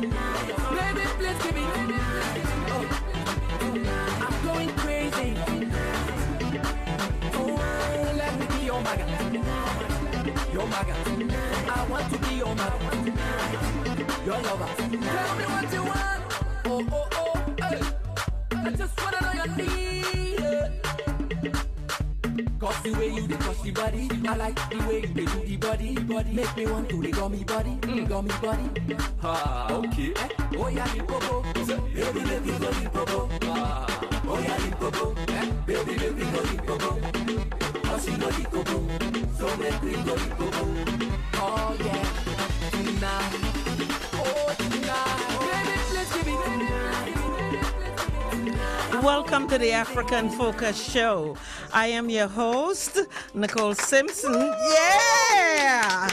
Baby, please give it. I'm going crazy. Oh, let me be your maga. Your maga. I want to be your maga. Your lover. Tell me what you want. Oh, oh, oh, hey. I just wanna know your need. Cause the way you touch the body, I like the way you do the body. Make me want to the gummy body, gummy body. Ah, okay. Oh yeah, the popo. Baby, baby, go the popo. Ah, oh yeah, the popo. Baby, baby, go the popo. Oh, she go the popo. So make me go the popo. Oh yeah, tonight. Oh tonight. Baby, let's give it. Welcome to the African Focus Show. I am your host, Nicole Simpson. Yeah!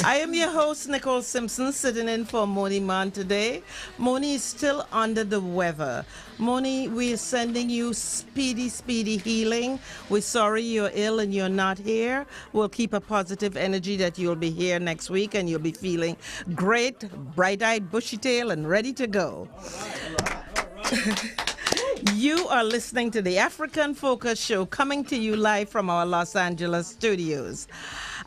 I am your host, Nicole Simpson, sitting in for Moni Man today. Moni is still under the weather. Moni, we are sending you speedy, speedy healing. We're sorry you're ill and you're not here. We'll keep a positive energy that you'll be here next week and you'll be feeling great, bright-eyed, bushy-tailed, and ready to go. You are listening to the African Focus Show, coming to you live from our Los Angeles studios.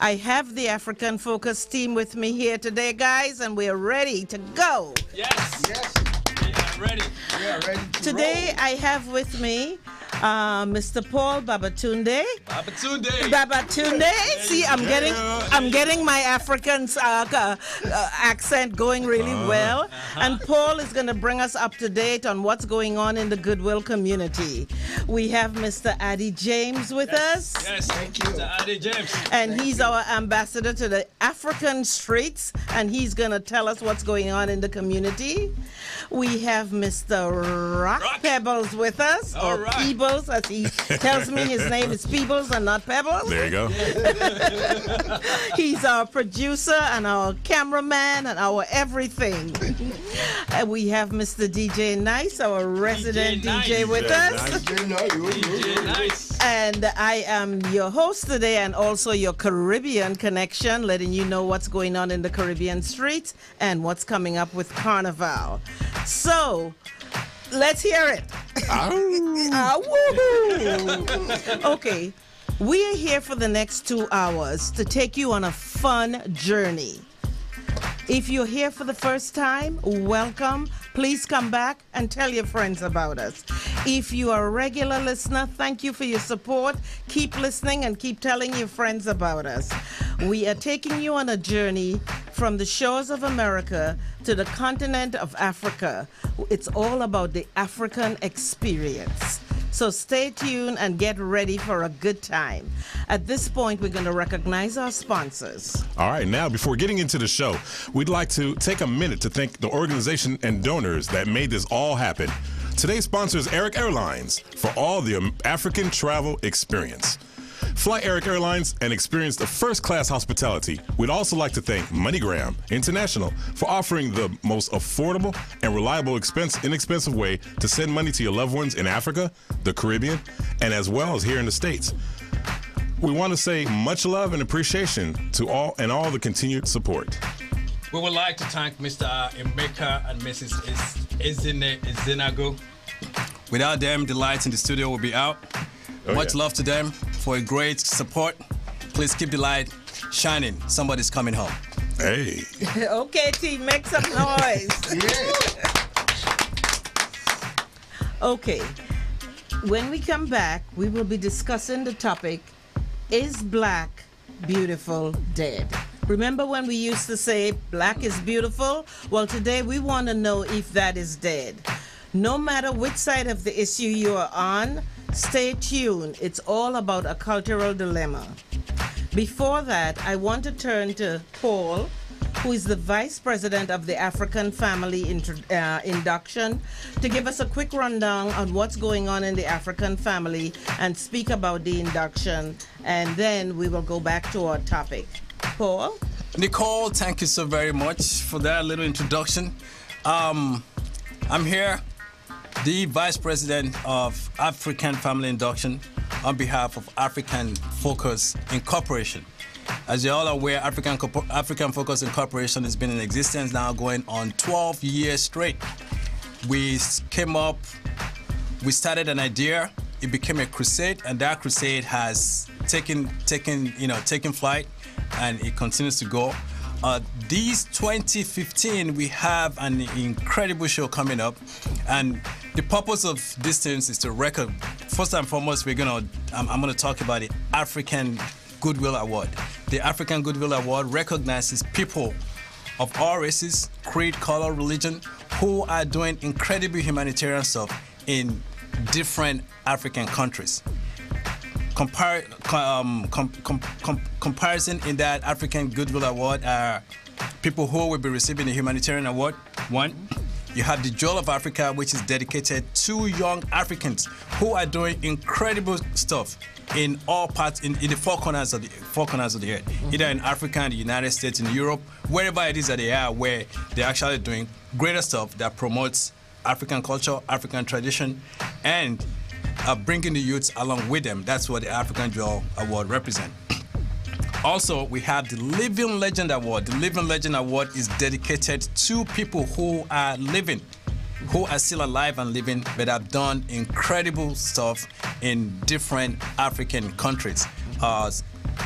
I have the African Focus team with me here today, guys, and we are ready to go. Yes. Yes. We are ready. We are ready to Today, roll. I have with me Mr. Paul Babatunde. Babatunde. See, I'm getting my African accent going really well. And Paul is going to bring us up to date on what's going on in the Goodwill community. We have Mr. Addy James with us. Yes, thank you, Mr. Addy James. And he's our ambassador to the African streets, and he's going to tell us what's going on in the community. We have Mr. Rock Pebbles with us, or Peebles, as he tells me his name is Peebles and not Pebbles. There you go. He's our producer and our cameraman and our everything. And we have Mr. DJ Nice, our resident DJ with us. DJ Nice. And I am your host today and also your Caribbean connection, letting you know what's going on in the Caribbean streets and what's coming up with Carnival. So, let's hear it. Woohoo! Okay, we are here for the next 2 hours to take you on a fun journey. If you're here for the first time, welcome. Please come back and tell your friends about us. If you are a regular listener, thank you for your support. Keep listening and keep telling your friends about us. We are taking you on a journey from the shores of America to the continent of Africa. It's all about the African experience. So stay tuned and get ready for a good time. At this point, we're going to recognize our sponsors. All right, now, before getting into the show, we'd like to take a minute to thank the organization and donors that made this all happen. Today's sponsor is Eric Airlines for all the African travel experience. Fly Eric Airlines and experience the first-class hospitality. We'd also like to thank MoneyGram International for offering the most affordable and reliable, inexpensive way to send money to your loved ones in Africa, the Caribbean, and as well as here in the States. We want to say much love and appreciation to all the continued support. We would like to thank Mr. Emeka and Mrs. Izinago. Without them, the lights in the studio will be out. Much love to them for a great support. Please keep the light shining. Somebody's coming home. Hey. Okay, team, make some noise. Okay. When we come back, we will be discussing the topic, is black beautiful dead? Remember when we used to say black is beautiful? Well, today we want to know if that is dead. No matter which side of the issue you are on, stay tuned. It's all about a cultural dilemma. Before that, I want to turn to Paul, who is the Vice President of the African Family Induction, to give us a quick rundown on what's going on in the African family and speak about the induction, and then we will go back to our topic. Paul? Nicole, thank you so very much for that little introduction. I'm here, the Vice President of African Family Induction, on behalf of African Focus Incorporation. As you're all aware, African Focus Incorporation has been in existence now going on 12 years straight. We started an idea, it became a crusade, and that crusade has taken flight, and it continues to go. This 2015, we have an incredible show coming up, and the purpose of these things is to record. First and foremost, I'm gonna talk about the African Goodwill Award. The African Goodwill Award recognizes people of all races, creed, color, religion, who are doing incredible humanitarian stuff in different African countries. Comparison in that African Goodwill Award are people who will be receiving the humanitarian award. One, you have the Jewel of Africa, which is dedicated to young Africans who are doing incredible stuff in all parts, in the four corners of the earth, either in Africa, in the United States, in Europe, wherever it is that they are, where they're actually doing greater stuff that promotes African culture, African tradition, and bringing the youths along with them. That's what the African Jewel Award represents. Also, we have the Living Legend Award. The Living Legend Award is dedicated to people who are living, who are still alive and living, but have done incredible stuff in different African countries.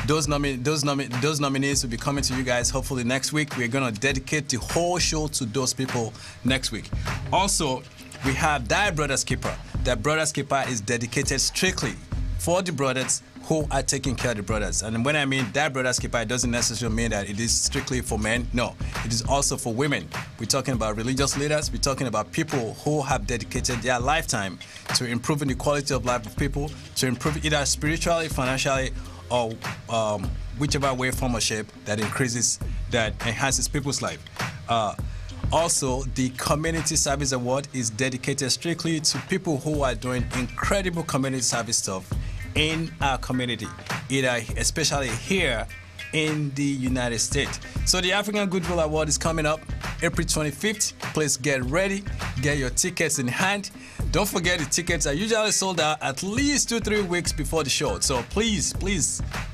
Those nominees will be coming to you guys hopefully next week. We're going to dedicate the whole show to those people next week. Also, we have Die Brothers Keeper. The Brothers Keeper is dedicated strictly for the brothers who are taking care of the brothers. And when I mean that Brothers Keeper, it doesn't necessarily mean that it is strictly for men. No, it is also for women. We're talking about religious leaders. We're talking about people who have dedicated their lifetime to improving the quality of life of people, to improve either spiritually, financially, or whichever way, form, or shape that enhances people's life. Also, the Community Service Award is dedicated strictly to people who are doing incredible community service stuff in our community, especially here in the United States. So the African Goodwill Award is coming up April 25th. Please get ready, get your tickets in hand. Don't forget, the tickets are usually sold out at least 2-3 weeks before the show. So please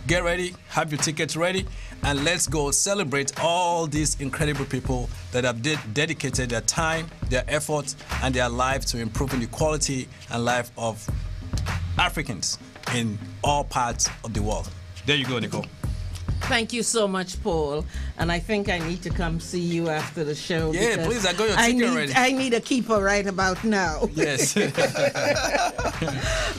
get ready, have your tickets ready, and let's go celebrate all these incredible people that have dedicated their time, their effort, and their life to improving the quality and life of Africans in all parts of the world. There you go, Nicole. Thank you so much, Paul. And I think I need to come see you after the show. Yeah, please, I got your ticket ready. I need a keeper right about now. Yes.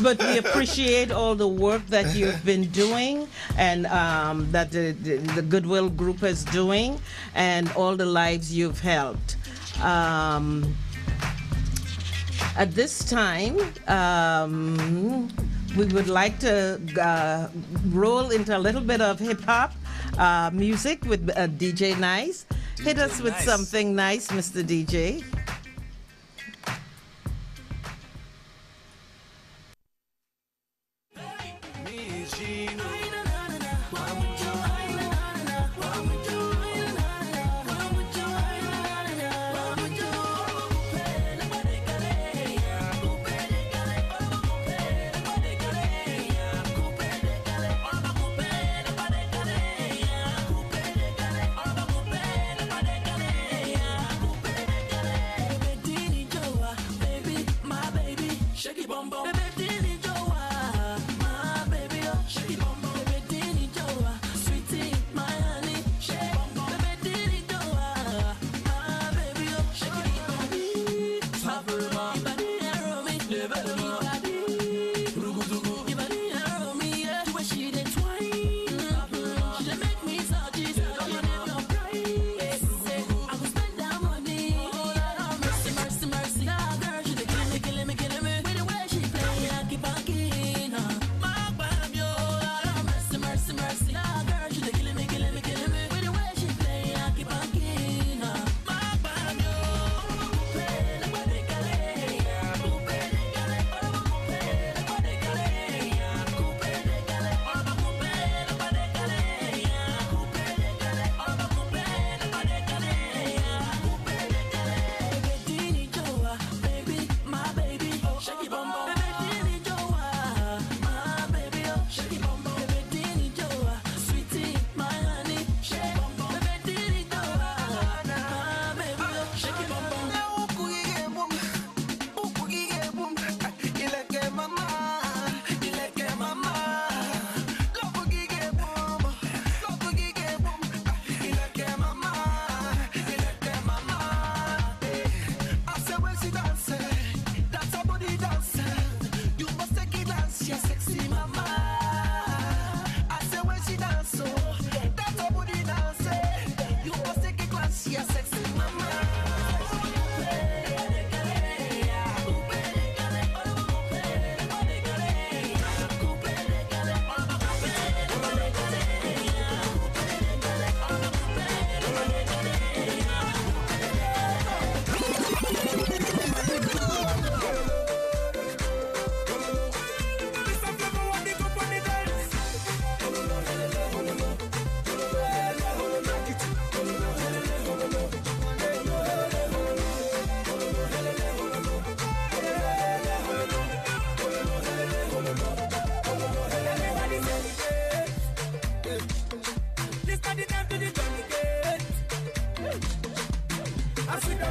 But we appreciate all the work that you've been doing, and that the Goodwill Group is doing, and all the lives you've helped. At this time, we would like to roll into a little bit of hip-hop music with DJ Nice. Hit us with something nice, Mr. DJ.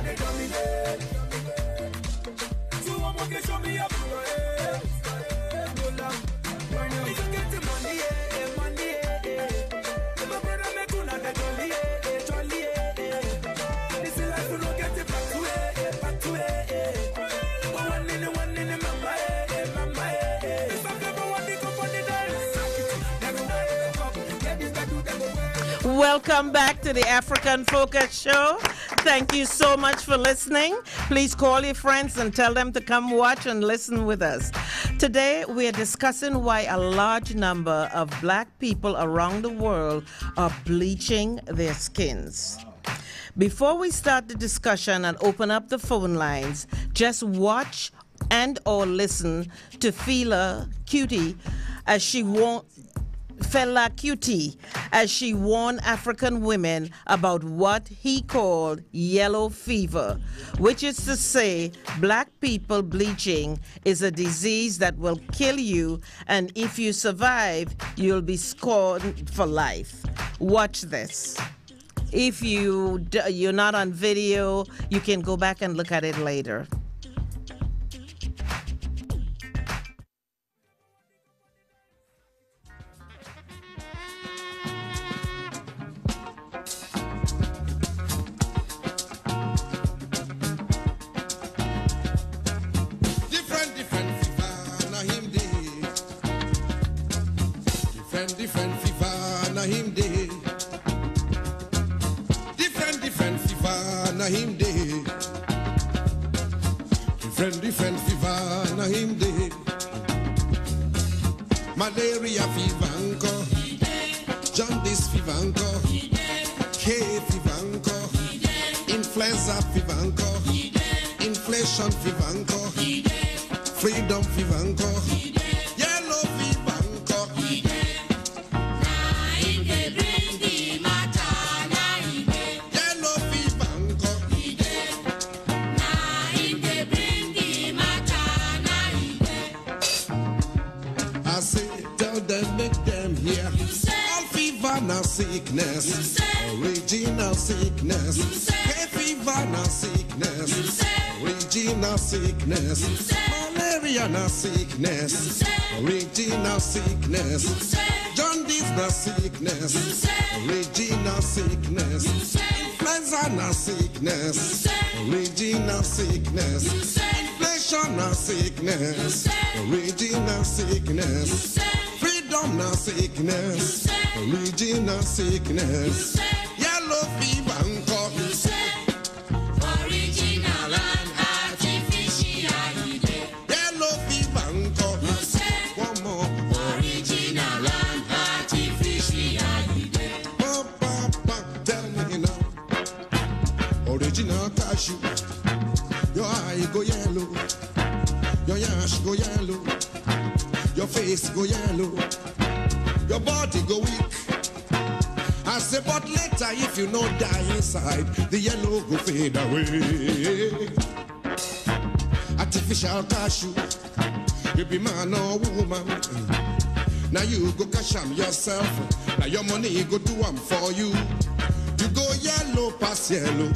they dominate. So I'm gonna show me up. No love. When you get the money, money, my brother make you not the jolly, jolly. This is life, you don't get it back to it, back to it. One in the mama, mama. If I never want to go for the dance, never want get this back to the Welcome back to the African Focus Show. Thank you so much for listening. Please call your friends and tell them to come watch and listen with us. Today, we are discussing why a large number of black people around the world are bleaching their skins. Before we start the discussion and open up the phone lines, just watch and or listen to Fela Kuti as she warned African women about what he called yellow fever, which is to say black people bleaching is a disease that will kill you, and if you survive, you'll be scorned for life. Watch this. If you're not on video, you can go back and look at it later. Different fever na him day. Malaria fever anko, jaundice fever anko, hay fever anko, influenza fever anko, inflation fever anko, freedom fever anko, yellow fever anko. Yellow fever anko. I say, tell them, make them hear. All fever na sickness, original sickness. Hay fever na sickness, original sickness. Malaria na sickness, original sickness. Jaundice na sickness, original sickness. Influenza na sickness, original sickness. Inflation na sickness, original sickness. Freedom na sickness, original sickness. Yellow fever anko. Original and artificial. Yellow fever anko. One more. Original and artificial. Papa, tell me now. Original cashew. Your eye go yellow, your yash go yellow, your face go yellow, your body go weak. I say, but later if you no die inside, the yellow go fade away. Artificial cashew, you be man or woman. Now you go cash am yourself. Now your money go do am for you. You go yellow past yellow.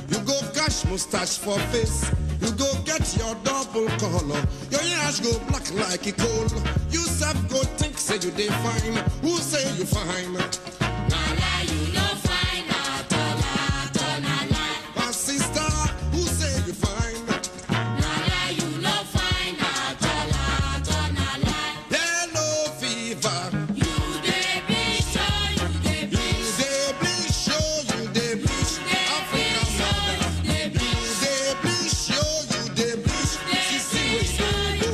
You go cash mustache for face. You go get your double color. Your yash go black like a coal. You self go think say you dey fine. Who say you fine? Nala, you no fine at all, nala. My sister, who say you fine? Nala, you no fine at all, nala. Yellow fever. You dey bleach, oh, you dey bleach. You dey bleach, oh, you dey bleach. Africa mother. You dey bleach, oh, you dey bleach. Sissy we go.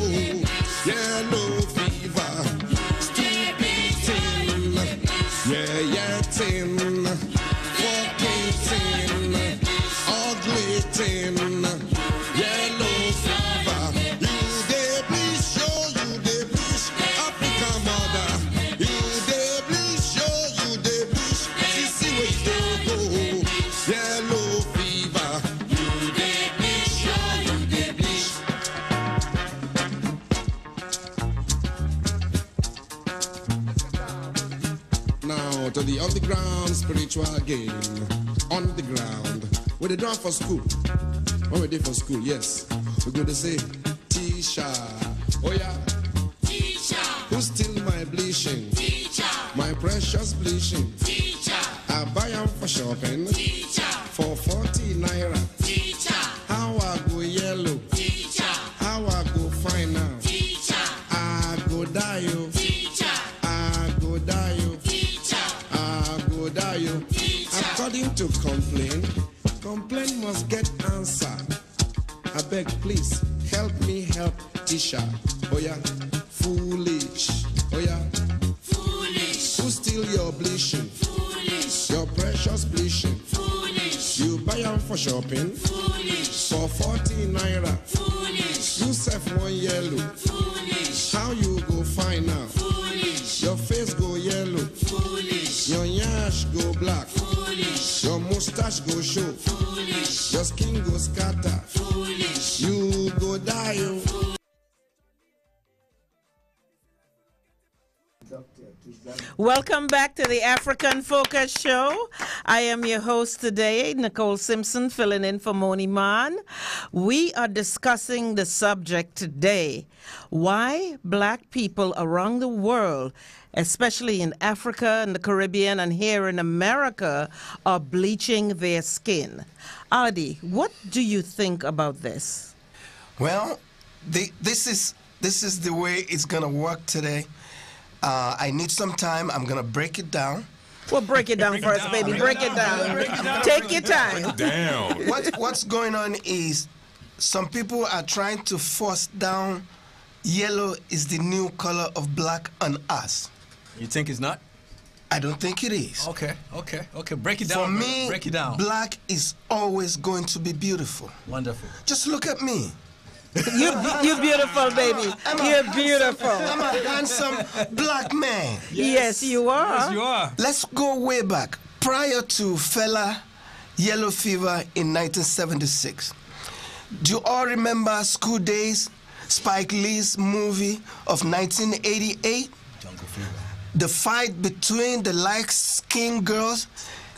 Yellow fever. Stupid thing. Yeah, tin. Fucking tin. Ugly tin. Yellow fever. You dey bleach, oh, you dey bleach. Africa mother. You dey bleach, oh, you dey bleach. Sissy we go. Yellow fever. You dey bleach, oh, you dey bleach. Now to the underground spiritual game. On the ground, What they doing for school? What we did for school? Yes. We're going to say, teacher. Oh yeah. Teacher. Who steal my bleaching? Teacher. My precious bleaching. Teacher. I buy them for shopping. Teacher. For 40 naira. Teacher. How I go yellow. Teacher. How I go fine now. Teacher. I go die you. Teacher. I go die you. Teacher. I go die you. Teacher. According to complaint must get answer. I beg, please, help me help teacher. Oh yeah, foolish. Oh yeah, foolish. Who steal your bleaching? Foolish. Your precious bleaching? Foolish. You buy them for shopping? Foolish. For 40 naira? Foolish. You sell one yellow? Foolish. How you go find out? Foolish. Your face go yellow? Foolish. Your yash go black? Foolish. Your mustache go show? Foolish. Your skin go scatter? Foolish. You go die, you. Welcome back to the African Focus Show. I am your host today, Nicole Simpson, filling in for Moni Man. We are discussing the subject today, why black people around the world, especially in Africa and the Caribbean and here in America, are bleaching their skin. Adi, what do you think about this? Well, this is the way it's going to work today. I need some time. I'm going to break it down. Well, break it down for us, baby. Break it down. Take your time. Down. What's going on is some people are trying to force down yellow is the new color of black on us. You think it's not? I don't think it is. Okay. Break it down. For me, break it down. black is always going to be beautiful. Wonderful. Just look at me. You're beautiful, baby. You're beautiful. I'm a handsome black man. Yes, you are. Yes, you are. Let's go way back. Prior to Fela Yellow Fever in 1976. Do you all remember School Days, Spike Lee's movie of 1988? Jungle Fever. The fight between the light-skinned girls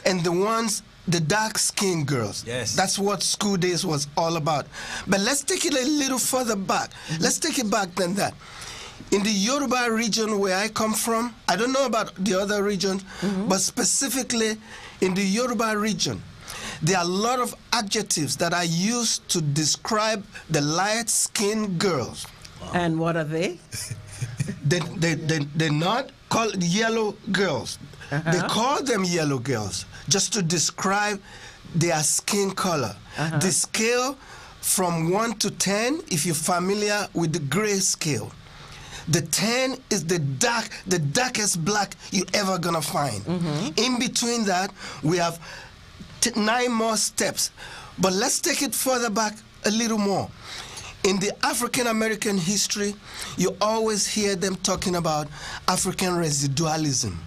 and the dark-skinned girls. Yes. That's what School Days was all about. But let's take it a little further back. Let's take it back than that. In the Yoruba region where I come from, I don't know about the other regions, but specifically in the Yoruba region, there are a lot of adjectives that are used to describe the light-skinned girls. And what are they? They're not called yellow girls. They call them yellow girls just to describe their skin color. The scale from 1 to 10, if you're familiar with the gray scale. The 10 is the darkest black you're ever gonna find. In between that, we have 9 more steps. But let's take it further back a little more. In the African American history, you always hear them talking about African residualism.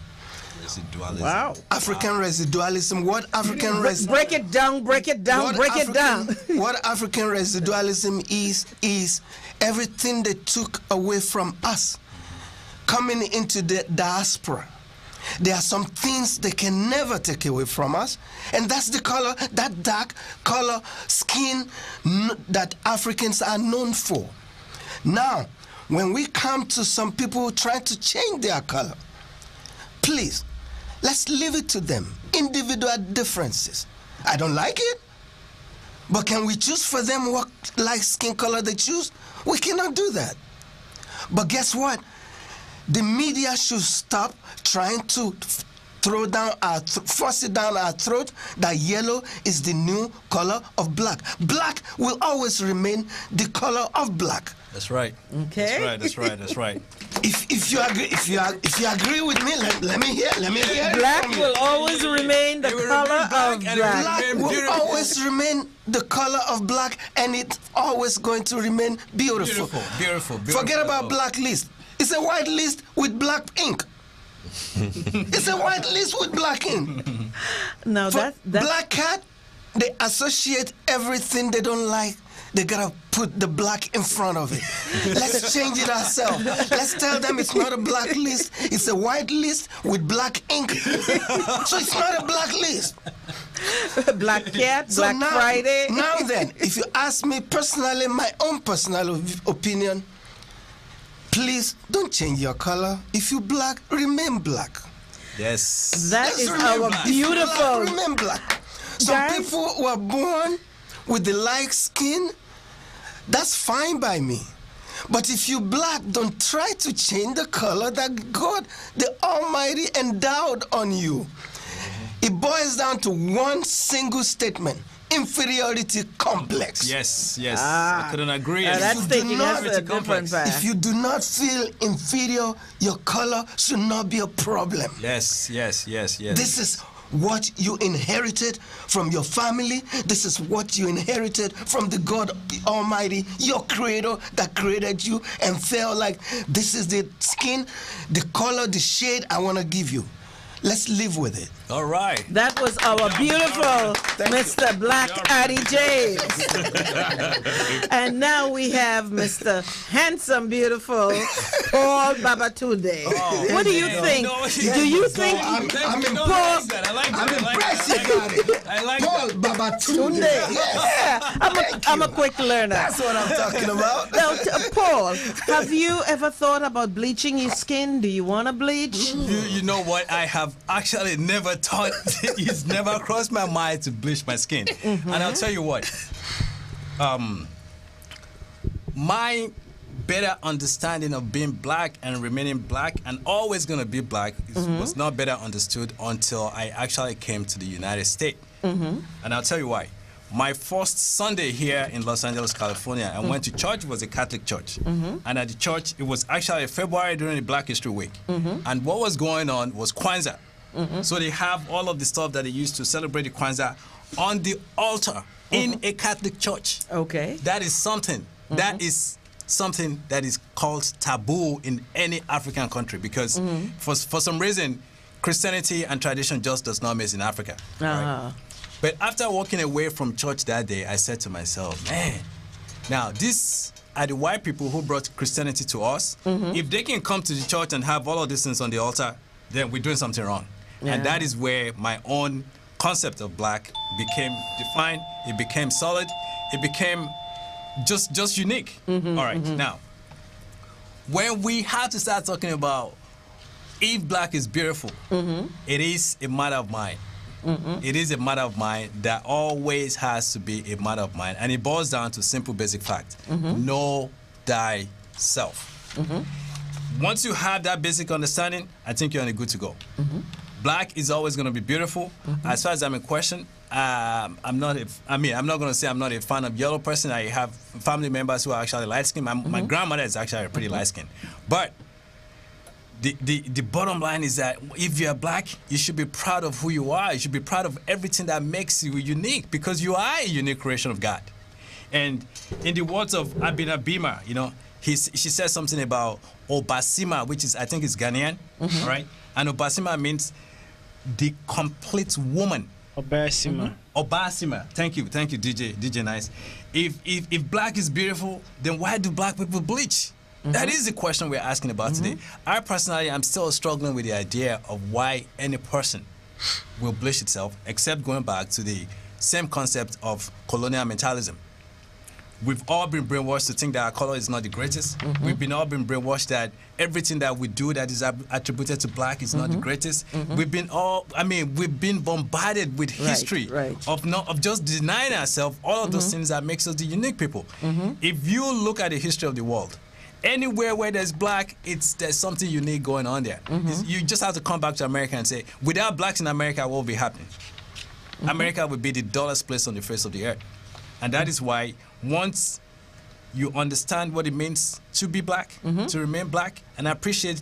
Wow. African residualism. What African break it down, break it down, break it down. What African residualism is everything they took away from us coming into the diaspora. There are some things they can never take away from us, and that's the color, that dark color skin that Africans are known for. Now, when we come to some people trying to change their color, please, let's leave it to them. Individual differences. I don't like it, but can we choose for them what like skin color they choose? We cannot do that. But guess what? The media should stop trying to force it down our throat that yellow is the new color of black. Black will always remain the color of black. That's right. Okay. That's right. If you agree with me, let me hear. Black will always remain the color of black. Black will always remain the color of black, and it's always going to remain beautiful. Beautiful. Forget about black list. It's a white list with black ink. It's a white list with black ink. Now that Black cat, they associate everything they don't like. They gotta put the black in front of it. Let's change it ourselves. Let's tell them it's not a black list. It's a white list with black ink. So it's not a black list. Black Cat, So Black now, Friday. Now then, if you ask me personally, my own personal opinion, please don't change your color. If you black, remain black. Yes. That Just is remain our black. beautiful. Remain black. Some Guys. people were born with the light skin. That's fine by me. But if you black, don't try to change the color that God, the Almighty, endowed on you. It boils down to one single statement: inferiority complex. Yes, yes. I couldn't agree. That's If you do taking not- us a different complex. path. If you do not feel inferior, your color should not be a problem. Yes, yes, yes, yes. This is what you inherited from your family. This is what you inherited from the God Almighty, your creator that created you and felt like this is the skin, the color, the shade I want to give you. Let's live with it. All right. That was our beautiful Mr. Black Addy James. And now we have Mr. Handsome, beautiful Paul Babatunde. What do you think? No, Do you think I'm No, impressed. I like that. I'm I like impressed that. you got it. I like Paul that. Babatunde. Tunde? Yes. Yeah, I'm a quick learner. That's what I'm talking about. Now, Paul, have you ever thought about bleaching your skin? Do you want to bleach? You know what? I have actually never thought, it's never crossed my mind to bleach my skin. And I'll tell you what, my better understanding of being black and remaining black and always going to be black was not better understood until I actually came to the United States. And I'll tell you why. My first Sunday here in Los Angeles, California, I went to church. It was a Catholic church. And at the church, it was actually February during the Black History Week. And what was going on was Kwanzaa. So they have all of the stuff that they used to celebrate the Kwanzaa on the altar in a Catholic church. Okay. That is something. That is something that is called taboo in any African country because for some reason, Christianity and tradition just does not mix in Africa. Right? But after walking away from church that day, I said to myself, man, now these are the white people who brought Christianity to us. If they can come to the church and have all of these things on the altar, then we're doing something wrong. And that is where my own concept of black became defined. It became solid. It became just unique. All right, now, when we have to start talking about if black is beautiful, it is a matter of mind. It is a matter of mind that always has to be a matter of mind. And it boils down to simple basic fact. Know thyself. Once you have that basic understanding, I think you're on a good to go. Black is always going to be beautiful. As far as I'm in question, I'm not going to say I'm not a fan of yellow person. I have family members who are actually light-skinned. My grandmother is actually pretty light-skinned. But the bottom line is that if you're black, you should be proud of who you are. You should be proud of everything that makes you unique because you are a unique creation of God. And in the words of Abina Bima, you know, she says something about Obasima, which is, I think is Ghanaian, right? And Obasima means the complete woman. Obasima. Obasima. Thank you, DJ Nice. If black is beautiful, then why do black people bleach? That is the question we're asking about today. I personally, I'm still struggling with the idea of why any person will bleach itself, except going back to the same concept of colonial mentalism. We've all been brainwashed to think that our color is not the greatest. We've all been brainwashed that everything that we do that is attributed to black is not the greatest. We've been bombarded with history of just denying ourselves all of those things that makes us the unique people. If you look at the history of the world, anywhere where there's black, there's something unique going on there. You just have to come back to America and say, without blacks in America, what will be happening? America would be the dullest place on the face of the earth. And that is why once you understand what it means to be black, to remain black, and appreciate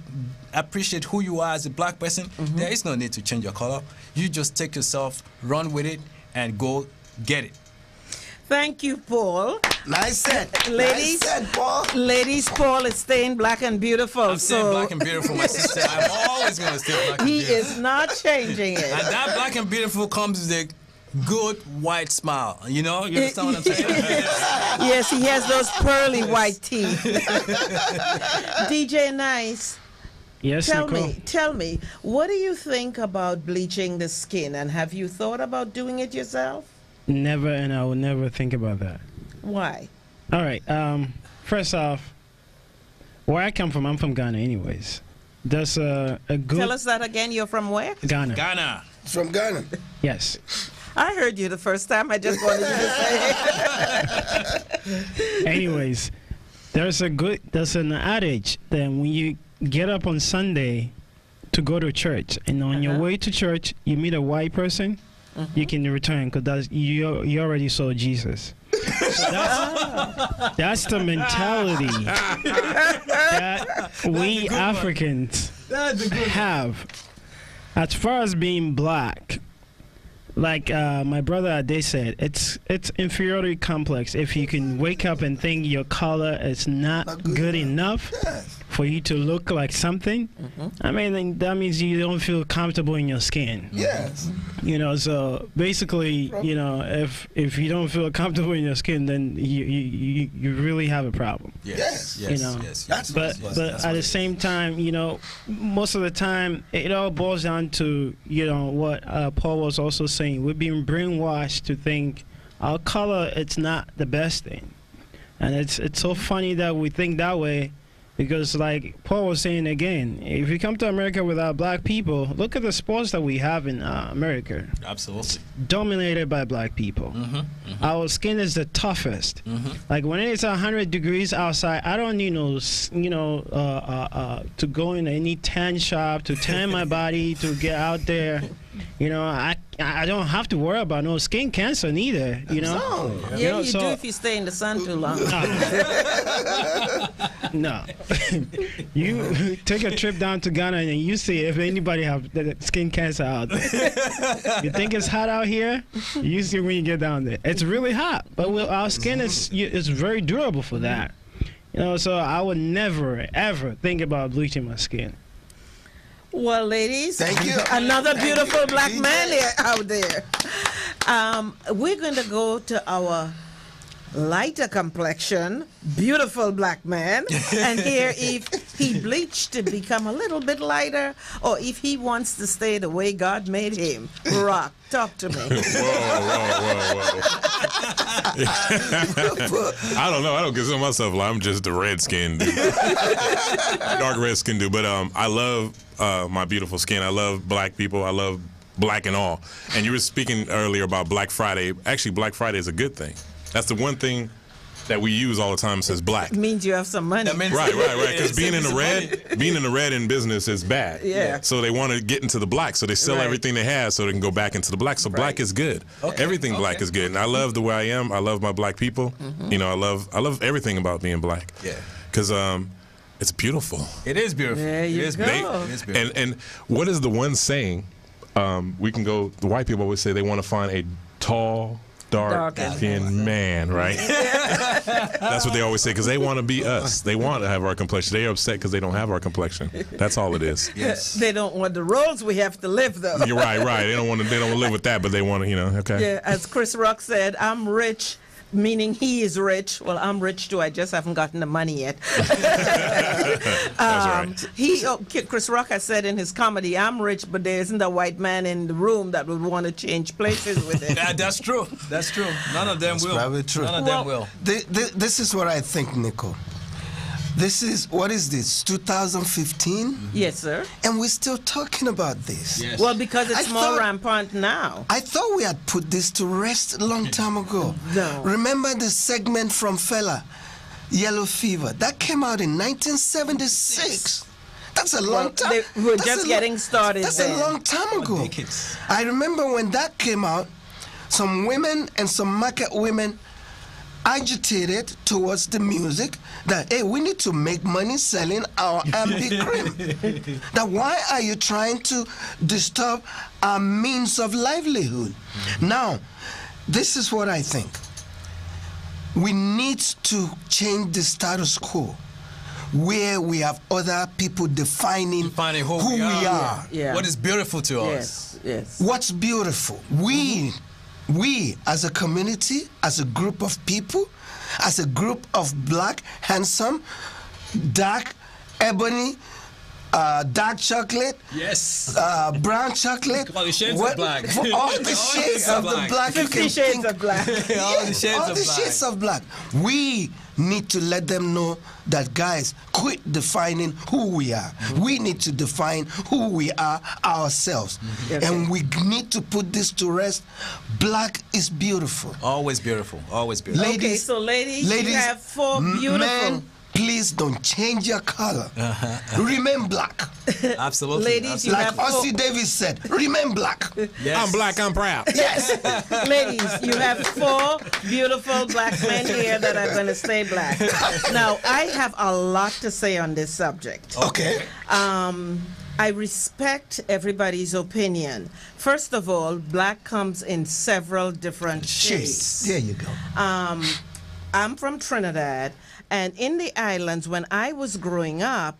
who you are as a black person, there is no need to change your color. You just take yourself, run with it, and go get it. Thank you, Paul. Nice set. Ladies, nice set, Paul. Ladies, Paul is staying black and beautiful. I'm staying black and beautiful, my sister. I'm always going to stay black and beautiful. He is not changing it. And that black and beautiful comes with a good white smile. You know? You understand what I'm saying? Yes, he has those pearly white teeth. DJ Nice, Yes, Nicole. Tell me, what do you think about bleaching the skin, and have you thought about doing it yourself? Never, and I will never think about that. Why? All right. First off, where I come from, I'm from Ghana, anyways. There's a good. Tell us that again. You're from where? Ghana. Ghana. From Ghana. Yes. I heard you the first time. I just wanted you to say it. Anyways, there's an adage that when you get up on Sunday to go to church, and on your way to church, you meet a white person, you can return because you already saw Jesus. So that's the mentality that we Africans have. As far as being black, like my brother Ade said, it's inferiority complex. If you can wake up and think your color is not good enough for you to look like something, I mean, that means you don't feel comfortable in your skin. Yes. You know, so basically, you know, if you don't feel comfortable in your skin, then you really have a problem. Yes. You know, but at the same time, you know, most of the time it all boils down to, you know, what Paul was also saying. We've been brainwashed to think our color it's not the best thing, and it's so funny that we think that way. Because like Paul was saying again, if you come to America without black people, look at the sports that we have in America. Absolutely. Dominated by black people. Our skin is the toughest. Like when it's 100 degrees outside, I don't need no, you know, to go in any tan shop to tan my body to get out there. You know, I don't have to worry about no skin cancer neither. You know. Yeah, you do if you stay in the sun too long. No. You take a trip down to Ghana and you see if anybody have skin cancer out there. You think it's hot out here? You see when you get down there. It's really hot, but our skin is very durable for that. You know, so I would never, ever think about bleaching my skin. Well, ladies, Thank you. Another beautiful black DJ. man here out there. We're going to go to our lighter complexion, beautiful black man, and hear if he bleached to become a little bit lighter, or if he wants to stay the way God made him. Rock, talk to me. Whoa. I don't know. I don't consider myself like I'm just a red skin dude. Dark red skin dude. But I love my beautiful skin. I love black people. I love black and all. And you were speaking earlier about Black Friday. Actually, Black Friday is a good thing. That's the one thing that we use all the time says black. Means you have some money. Right. Because being in the red in business is bad. Yeah. So they want to get into the black. So they sell Right. everything they have so they can go back into the black. So black is good. Everything black is good. And I love the way I am. I love my black people. You know, I love everything about being black. Yeah. Because it's beautiful. It is beautiful. There you it is go. beautiful. It is beautiful. And what is the one saying? We can go. The white people always say they want to find a tall, dark-skinned man, right? That's what they always say because they want to be us. They want to have our complexion. They're upset because they don't have our complexion. That's all it is. Yes. They don't want the roles we have to live, though. You're right. They don't want to. They don't live with that, but they want to. You know. Okay. Yeah, as Chris Rock said, I'm rich, meaning he is rich. Well, I'm rich too. I just haven't gotten the money yet. That's right. Chris Rock has said in his comedy, I'm rich, but there isn't a white man in the room that would want to change places with him. That's true. That's true. None of them will. probably true. None of them will. This is what I think, Nico. This is, what is this, 2015? Yes, sir. And we're still talking about this. Yes. Well, because it's I more thought- rampant now. I thought we had put this to rest a long time ago. No. Remember the segment from Fela, Yellow Fever? That came out in 1976. That's a long time. They were That's just a getting started That's then. a long time ago. decades. I remember when that came out, some women and some market women agitated towards the music that, hey, we need to make money selling our Ambi cream. That why are you trying to disturb our means of livelihood? Now, this is what I think. We need to change the status quo where we have other people defining Who we are. Yeah. What is beautiful to us. Yes. What's beautiful? We as a community, as a group of people, as a group of black, handsome, dark, ebony, dark chocolate, Yes. brown chocolate. All the shades of black. For all the shades of the black you 50 can shades think. of black. All the shades all of the black. shades of black. We need to let them know that, guys, quit defining who we are. We need to define who we are ourselves. And we need to put this to rest. Black is beautiful. Always beautiful. Always beautiful. Ladies, Okay, so ladies, you have 4 beautiful. Men, please don't change your color. Remain black. Absolutely. Ladies, you Like have Ossie Davis said, remain black. Yes. I'm black, I'm proud. Yes. Ladies, you have 4 beautiful black men here that are going to stay black. Now, I have a lot to say on this subject. Okay. I respect everybody's opinion. First of all, black comes in several different shades. There you go. I'm from Trinidad, and in the islands, when I was growing up,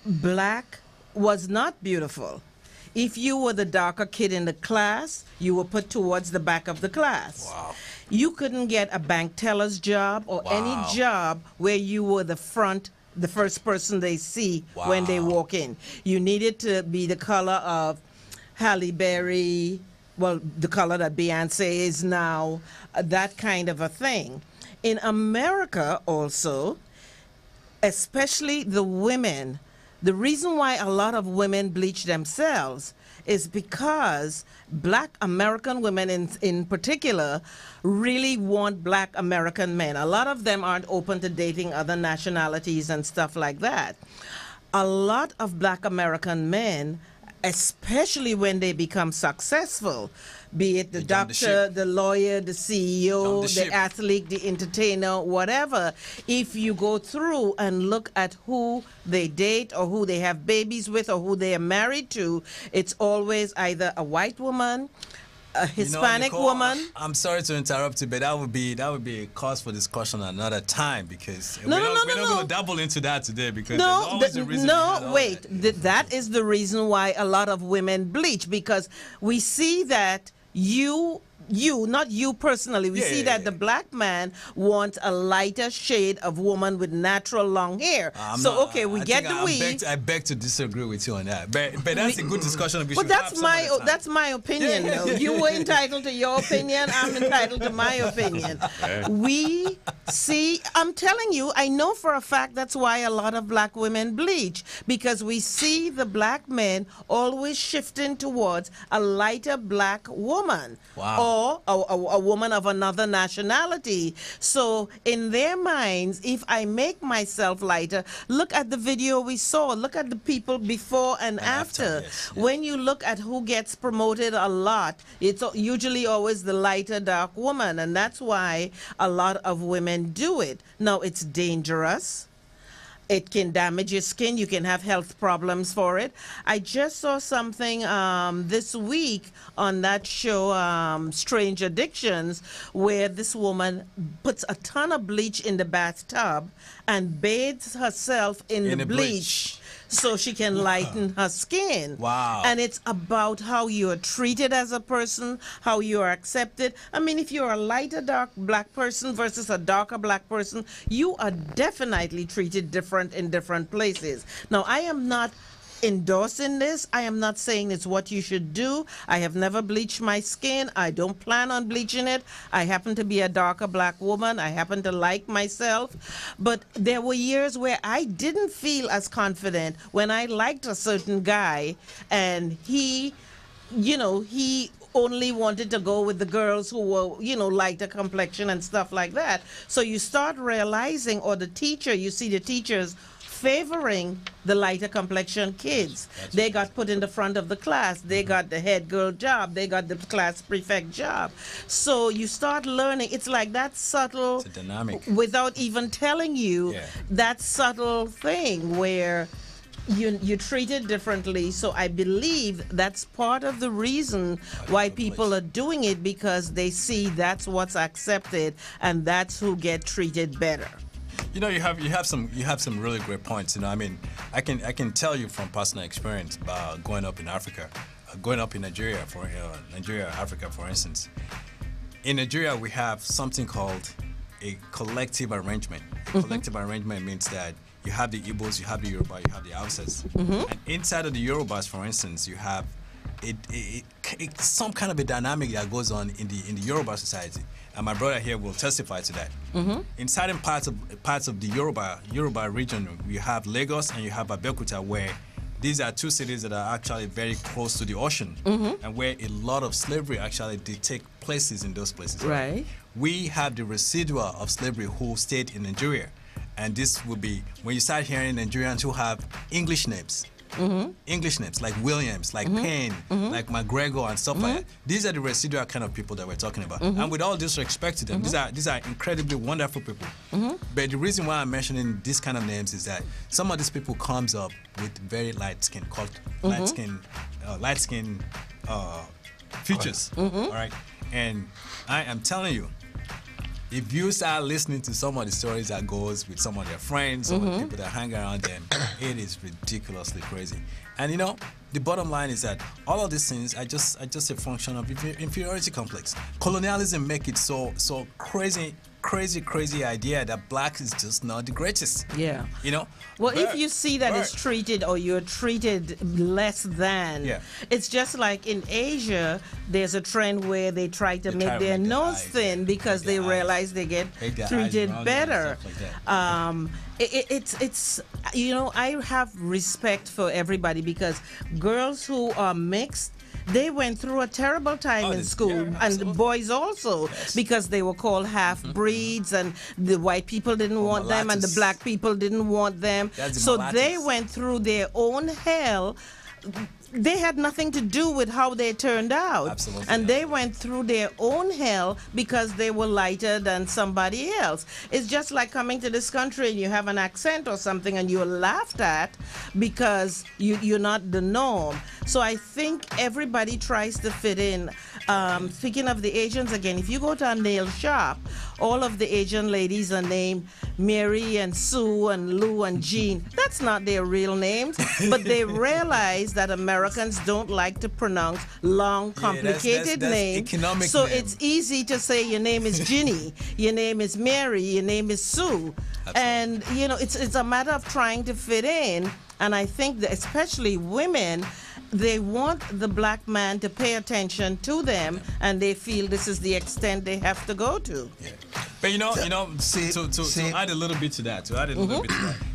black was not beautiful. If you were the darker kid in the class, you were put towards the back of the class. Wow. You couldn't get a bank teller's job or any job where you were the first person they see when they walk in. You needed to be the color of Halle Berry, well, the color that Beyonce is now, that kind of a thing. In America also, especially the women, the reason why a lot of women bleach themselves is because black American women in particular really want black American men. A lot of them aren't open to dating other nationalities and stuff like that. A lot of black American men, especially when they become successful, be it the doctor, the lawyer, the CEO, the athlete, the entertainer, whatever, if you go through and look at who they date or who they have babies with or who they are married to, it's always either a white woman, a Hispanic woman. I'm sorry to interrupt you, but that would be a cause for discussion another time, because we're not going to double into that today, because there's always a reason. That is the reason why a lot of women bleach, because we see that not you personally, we see that the black man wants a lighter shade of woman with natural long hair. We get the weave. I beg to disagree with you on that, but that's a good discussion. But that's my opinion. Though. You were entitled to your opinion. I'm entitled to my opinion. We see. I'm telling you. I know for a fact that's why a lot of black women bleach, because we see the black men always shifting towards a lighter black woman. Wow. Or a woman of another nationality. So in their minds, if I make myself lighter, look at the video we saw, look at the people before and after. Yes. When you look at who gets promoted a lot, it's usually always the lighter dark woman, and that's why a lot of women do it. Now, it's dangerous. It can damage your skin. You can have health problems for it. I just saw something this week on that show, Strange Addictions, where this woman puts a ton of bleach in the bathtub and bathes herself in the bleach so she can lighten her skin. Wow. And it's about how you are treated as a person, how you are accepted. I mean, if you're a lighter dark black person versus a darker black person, you are definitely treated different in different places. Now, I am not endorsing this. I am not saying it's what you should do. I have never bleached my skin. I don't plan on bleaching it. I happen to be a darker black woman. I happen to like myself. But there were years where I didn't feel as confident when I liked a certain guy and he only wanted to go with the girls who were, lighter complexion and stuff like that. So you start realizing, or you see the teachers favoring the lighter complexion kids. They got put in the front of the class. They got the head girl job. They got the class prefect job. So you start learning. It's like that subtle, it's a dynamic, without even telling you, that subtle thing where you treat it differently. So I believe that's part of the reason why people are doing it, because they see that's what's accepted and that's who get treated better. You have some really great points. I mean, I can tell you from personal experience about growing up in Africa, growing up in Nigeria, Africa, for instance. In Nigeria, we have something called a collective arrangement. Collective arrangement means that you have the Igbos, you have the Yoruba, you have the Hausas. And inside of the Yorubas, for instance, you have it's some kind of a dynamic that goes on in the Yoruba society, and my brother here will testify to that. In certain parts of the Yoruba region, you have Lagos and you have Abeokuta, where these are two cities that are actually very close to the ocean, and where a lot of slavery actually did take places in those places. Right. We have the residual of slavery who stayed in Nigeria, and this will be when you start hearing Nigerians who have English names. English names like Williams, like Payne, like McGregor and stuff like that. These are the residual kind of people that we're talking about. And with all due respect to them, these are incredibly wonderful people. But the reason why I'm mentioning these kind of names is that some of these people comes up with very light skin features. All right, and I am telling you, if you start listening to some of the stories that goes with some of their friends, some of the people that hang around them, it is ridiculously crazy. And you know, the bottom line is that all of these things are just a function of inferiority complex. Colonialism make it so crazy idea that black is just not the greatest. Yeah. You know? Well, if you see that it's treated or you're treated less than, it's just like in Asia, there's a trend where they try to make their nose thin because they realize they get treated better. It's you know, I have respect for everybody because girls who are mixed, they went through a terrible time in school, and the boys also, because they were called half-breeds, and the white people didn't want them, and the black people didn't want them. So they went through their own hell. They had nothing to do with how they turned out. Absolutely. And they went through their own hell because they were lighter than somebody else. It's just like coming to this country and you have an accent or something and you're laughed at because you're not the norm. So I think everybody tries to fit in. Speaking of the Asians again, if you go to a nail shop, all of the Asian ladies are named Mary and Sue and Lou and Jean. That's not their real names, but they realize that Americans don't like to pronounce long, complicated names. So it's easy to say your name is Ginny, your name is Mary, your name is Sue. Absolutely. And, you know, it's a matter of trying to fit in. And I think that especially women, they want the black man to pay attention to them, and they feel this is the extent they have to go to. Yeah. But to add a little bit to that,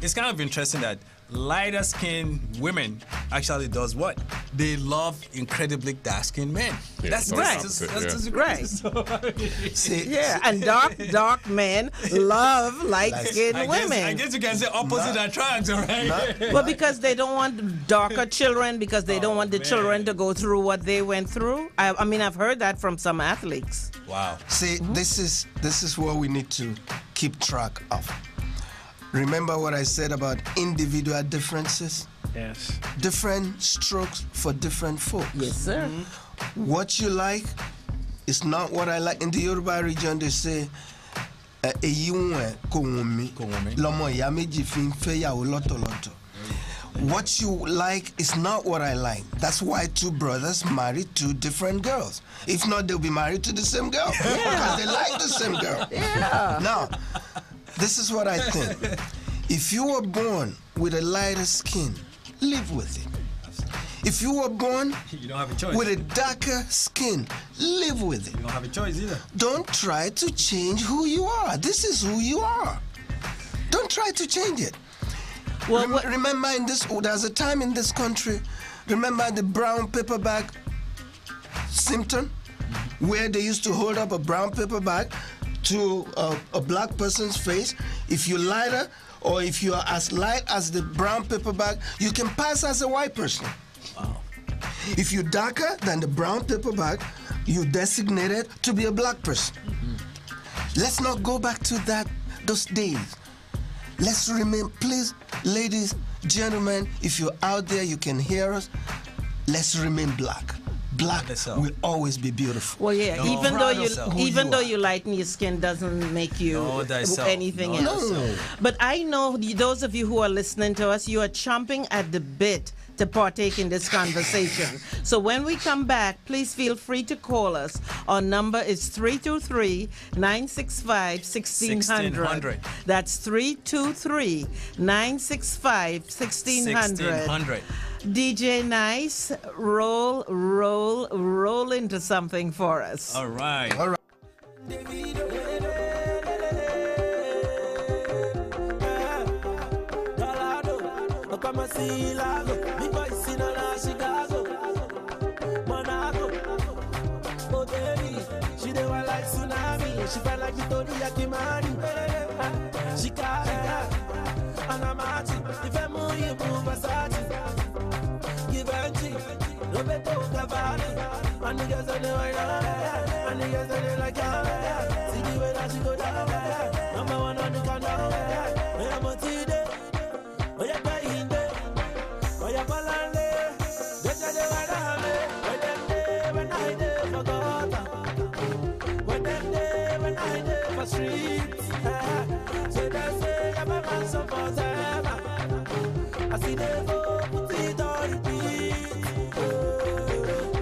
it's kind of interesting that lighter skinned women actually does what? They love incredibly dark skinned men. Yeah, that's just right. And dark men love light skinned women. I guess you can say opposite attracts, right? Well, because they don't want darker children, because they don't want the children to go through what they went through. I mean, I've heard that from some athletes. Wow. See, this is what we need to keep track of. Remember what I said about individual differences? Yes. Different strokes for different folks. Yes, sir. What you like is not what I like. In the Yoruba region, they say, what you like is not what I like. That's why two brothers marry two different girls. If not, they'll be married to the same girl because they like the same girl. Yeah. Now, this is what I think. If you were born with a lighter skin, live with it. If you were born you don't have a choice. with a darker skin, live with it. You don't have a choice either. Don't try to change who you are. This is who you are. Don't try to change it. Well, remember, there's a time in this country, remember the brown paper bag symptom, where they used to hold up a brown paper bag to a black person's face. If you're lighter or if you are as light as the brown paper bag, you can pass as a white person. Wow. If you're darker than the brown paper bag, you're designated to be a black person. Let's not go back to those days. Let's remain, please, ladies, gentlemen, if you're out there, you can hear us. Let's remain black. black will always be beautiful. Well, yeah, even though you lighten your skin doesn't make you anything else. No. But I know those of you who are listening to us, you are chomping at the bit to partake in this conversation. So when we come back, please feel free to call us. Our number is 323-965-1600. That's 323-965-1600. DJ Nice, roll into something for us. All right. All right. She felt like Victoria Kimani. She got and I'm at it. If I'm more, you move a sati. Give her tea. No better Cavani. And niggas on the way down. And niggas on the like see the way that she go down. Number one on the countdown. I am a Tide. Oh, yeah, Kahinde. Oh, yeah, Palande. They tell you what I'm when I did, forgot. Streets, so they say I'm a man so for them. I see them go put it on repeat.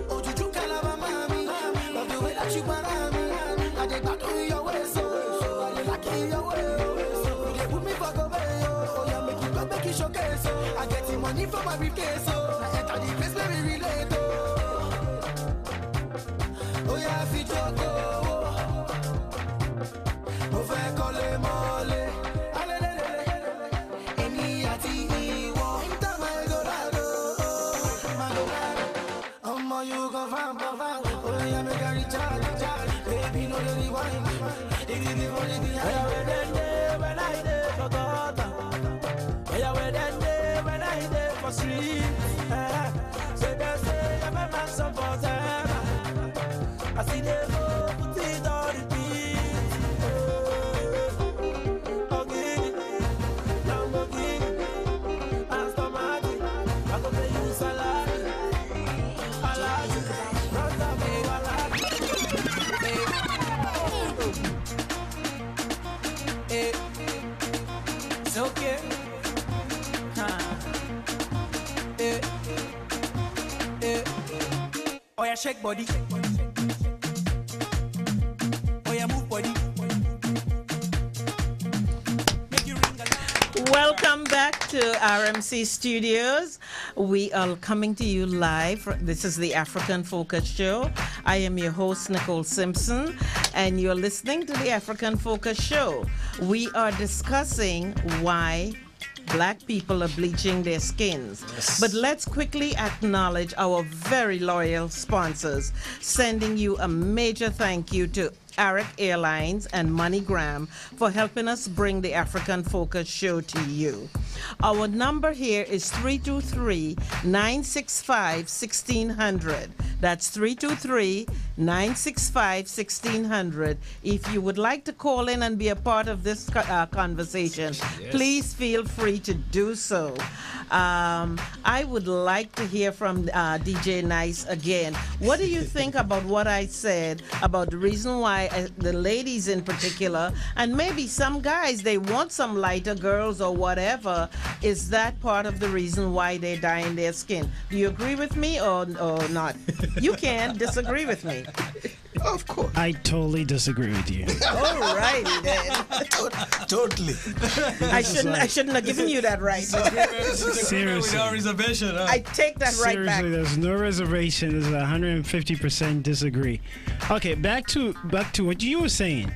Oh, did you call my mommy? Love the way that you want me. I did not do your way, so I like your way. You put me for go away, oh yeah, make it showcase. So I get the money from my briefcase, so I enter the place where we relate. Oh yeah, I feel your go. I see them go put it on repeat. Okay, Lamborghini, Aston Martin, I go pay you salary. It's okay. Oh yeah, shake body. Oh yeah, move body. Welcome back to RMC Studios. We are coming to you live. This is the African Focus Show. I am your host, Nicole Simpson, and you're listening to the African Focus Show. We are discussing why Black people are bleaching their skins. Yes. But let's quickly acknowledge our very loyal sponsors, sending you a major thank you to Arik Airlines and MoneyGram for helping us bring the African Focus Show to you. Our number here is 323-965-1600. That's 323-965-1600. If you would like to call in and be a part of this conversation, please feel free to do so. I would like to hear from DJ Nice again. What do you think about what I said about the reason why the ladies in particular, and maybe some guys, they want some lighter girls or whatever? Is that part of the reason why they're dyeing their skin? Do you agree with me or not? You can disagree with me. Of course. I totally disagree with you. All righty then. Totally. I shouldn't have given you that right. Seriously. Without reservation. I take that right back. Seriously, there's no reservation. There's 150% disagree. Okay, back to what you were saying.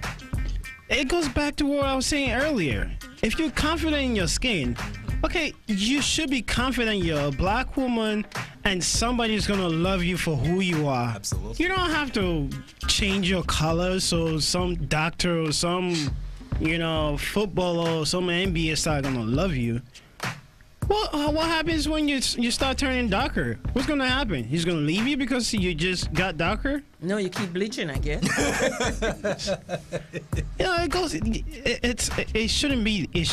It goes back to what I was saying earlier. If you're confident in your skin, okay, you should be confident you're a Black woman and somebody's gonna love you for who you are. Absolutely. You don't have to change your color so some doctor or some, footballer or some NBA star gonna love you. What happens when you start turning darker? What's gonna happen? He's gonna leave you because you just got darker? No, you keep bleaching, I guess. It goes. It shouldn't be. It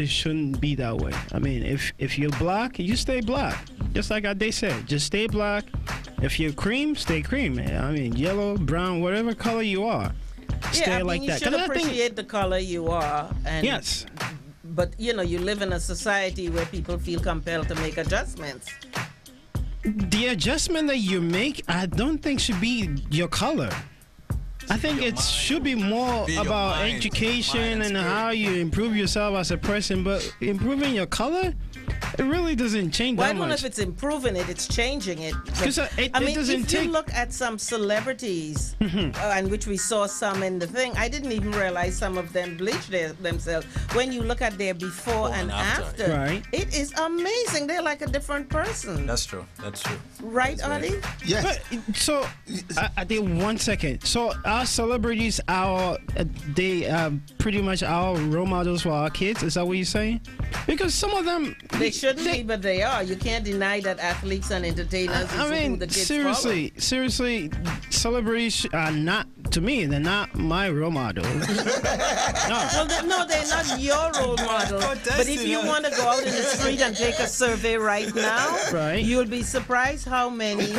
shouldn't be that way. I mean, if you're Black, you stay Black. Just like they said, just stay Black. If you're cream, stay cream. I mean, yellow, brown, whatever color you are, stay like you that. should 'Cause I think- appreciate the color you are. And Yes. But you know, you live in a society where people feel compelled to make adjustments. The adjustment that you make, I don't think should be your color. I think it should be more Be your about mind, education mind and and spirit. how you improve yourself as a person. But improving your color, it really doesn't change Well, I that don't know much. if it's improving it, it's changing it. But, 'Cause, it I mean, doesn't if take- you look at some celebrities, and which we saw some in the thing, I didn't even realize some of them bleach themselves. When you look at their before and after, Right. it is amazing. They're like a different person. That's true. That's true. Right, That's very Adi? true. Yes. But, so, I did 1 second. So our celebrities, they pretty much our role models for our kids. Is that what you're saying? Because some of them They shouldn't be, but they are. You can't deny that athletes and entertainers I is who mean, the kids seriously, celebrities are not, to me, they're not my role model. follow. Well, no, they're not your role model. But if you want to go out in the street and take a survey right now, Right. you'll be surprised how many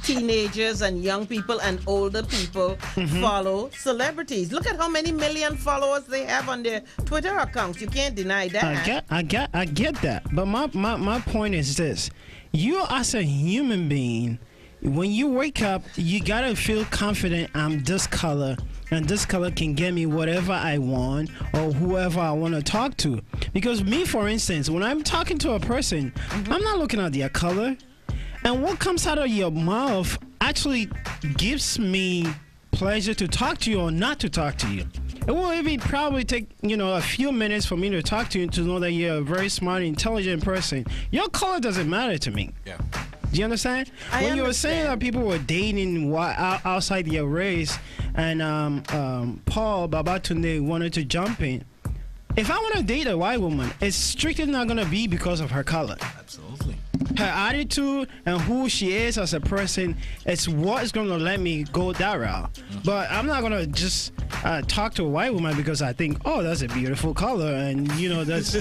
teenagers and young people and older people follow celebrities. Look at how many million followers they have on their Twitter accounts. You can't deny that. I get that. But my point is this: you as a human being, when you wake up, you gotta feel confident. I'm this color, and this color can get me whatever I want or whoever I want to talk to. Because me, for instance, when I'm talking to a person, I'm not looking at their color. And what comes out of your mouth actually gives me pleasure to talk to you or not to talk to you. It will even probably take, a few minutes for me to talk to you to know that you're a very smart, intelligent person. Your color doesn't matter to me. Yeah. Do you understand? I When you were saying understand. that people were dating outside their race and Paul Babatunde wanted to jump in, if I want to date a white woman, it's strictly not going to be because of her color. Absolutely. Her attitude and who she is as a person, it's what is going to let me go that route. But I'm not going to just talk to a white woman because I think, oh, that's a beautiful color, and that's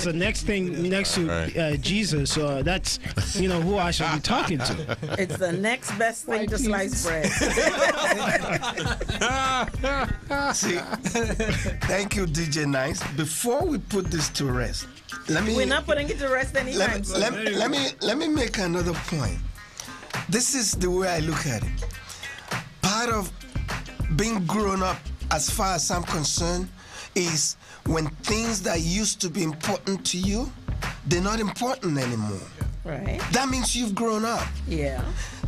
the next thing next to Jesus. So that's who I should be talking to. It's the next best thing to sliced bread. See, thank you, DJ Nice. Before we put this to rest, We're not putting it to rest anytime soon. let me make another point. This is the way I look at it. Part of being grown up, as far as I'm concerned, is when things that used to be important to you, they're not important anymore. Right? That means you've grown up. Yeah.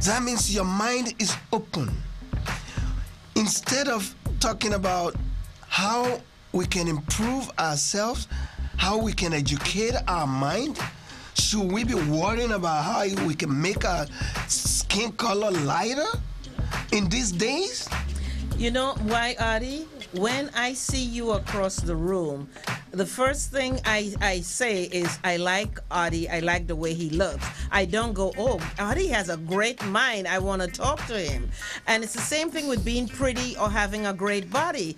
That means your mind is open. Instead of talking about how we can improve ourselves, how we can educate our mind, should we be worrying about how we can make our skin color lighter in these days? You know why, Adi? When I see you across the room, the first thing I say is, I like Adi. I like the way he looks. I don't go, oh, Adi has a great mind. I want to talk to him. And it's the same thing with being pretty or having a great body.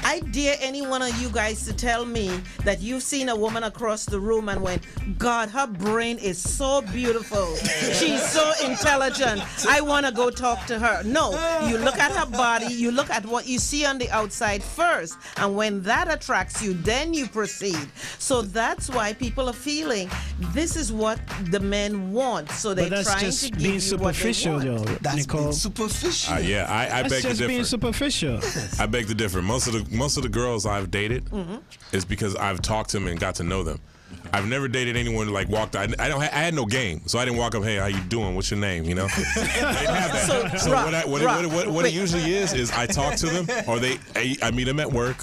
I dare any one of you guys to tell me that you've seen a woman across the room and went, God, her brain is so beautiful. She's so intelligent. I want to go talk to her. No, you look at her body, you look at what you see on the outside first. And when that attracts you, then you proceed. So that's why people are feeling this is what the men want. So they're But that's trying just to give being you what they superficial, want. though, That's Nicole. being superficial. I That's beg to just being differ. superficial. I beg to differ. Most of the girls I've dated is because I've talked to them and got to know them. I've never dated anyone who, like, walked. I had no game, so I didn't walk up. Hey, how you doing? What's your name? I didn't have that. So Rock, what it usually is I talk to them, or I meet them at work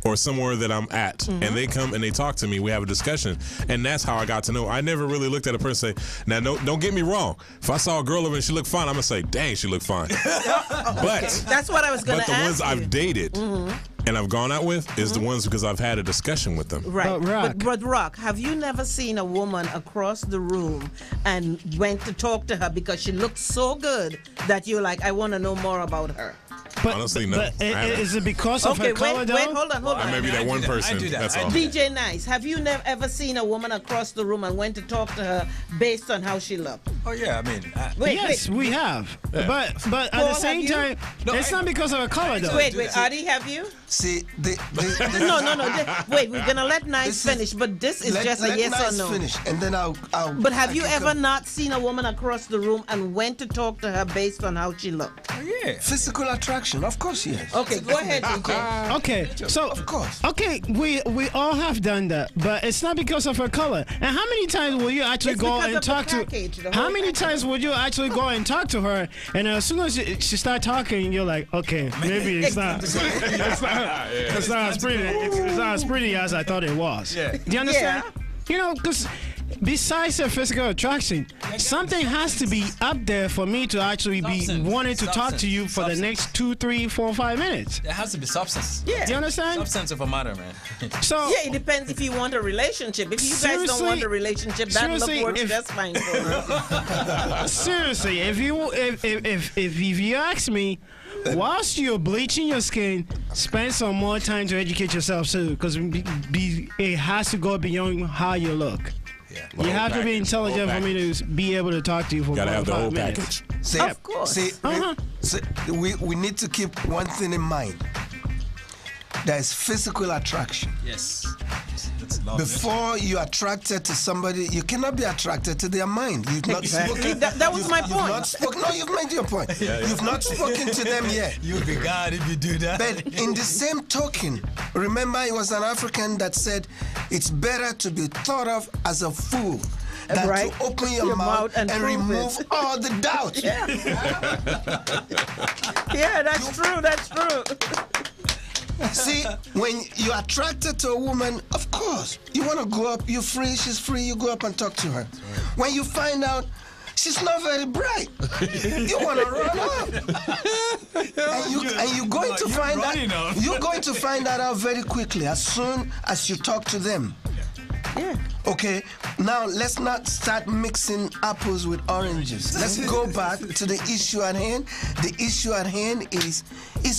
or somewhere that I'm at, and they come and they talk to me. We have a discussion, and that's how I got to know. I never really looked at a person and say, now don't get me wrong. If I saw a girl over and she looked fine, I'm gonna say, dang, she looked fine. But That's what I was going but to the ask ones you. I've dated and I've gone out with is the ones because I've had a discussion with them. Right. But Rock. But Rock, have you never seen a woman across the room and went to talk to her because she looked so good that you're like, I want to know more about her? Honestly, no. But I haven't. is it because of Okay, her color, wait, though? hold on. Or maybe that one person. do that. That's I all. do DJ Nice, have you never ever seen a woman across the room and went to talk to her based on how she looked? Oh yeah, I mean, Wait, Yes, we have. But at Paul, the same have you? time, No, it's not because of her color, though. wait, Adi, have you? See, No. Wait, we're gonna let Nice This is- finish, but this is just a let yes Nice or no. finish, and then I'll. But have I you can ever come. not seen a woman across the room and went to talk to her based on how she looked? oh yeah. Physical attraction? Of course, yes. Okay, go ahead, DJ. Okay, so Of course. okay, we all have done that, but it's not because of her color. And how many times will you actually It's go because and of the talk package, to? the How whole many package. times would you actually go and talk to her? And as soon as she start talking, you're like, okay, maybe it's not. It's not as pretty. It's not as pretty as I thought it was. Yeah. Do you understand? You know, because besides the physical attraction, something has to be up there for me to actually be Substance. wanting to talk to you for the Substance. next 2, 3, 4, 5 minutes. There has to be substance. Yeah. Do you understand? Substance of a matter, man. So Yeah, it depends if you want a relationship. If you guys don't Seriously- want a relationship, that look seriously, works if- just fine for her. seriously, if you ask me, whilst you're bleaching your skin, spend some more time to educate yourself too, because it has to go beyond how you look. Yeah. You have to be intelligent for me to be able to talk to you for Gotta more have than the 5 whole minutes. package. See, Of course. see, we need to keep one thing in mind. There is physical attraction. Yes. That's love. Before you're attracted to somebody, you cannot be attracted to their mind. You've not Exactly. spoken. That was my You've point. not spoken. No, you've made your point. You've not spoken to them yet. You'll be God if you do that. But in the same token, remember it was an African that said, it's better to be thought of as a fool than Right. to open your mouth and prove remove it. all the doubt. Yeah, that's true. That's true. See, when you're attracted to a woman, of course, you want to go up, you're free, she's free, you go up and talk to her. When you find out she's not very bright, you want to run up. And you're going to find running out, up. you're going to find that out very quickly as soon as you talk to them. Yeah. Okay, now let's not start mixing apples with oranges. Let's go back to the issue at hand. The issue at hand is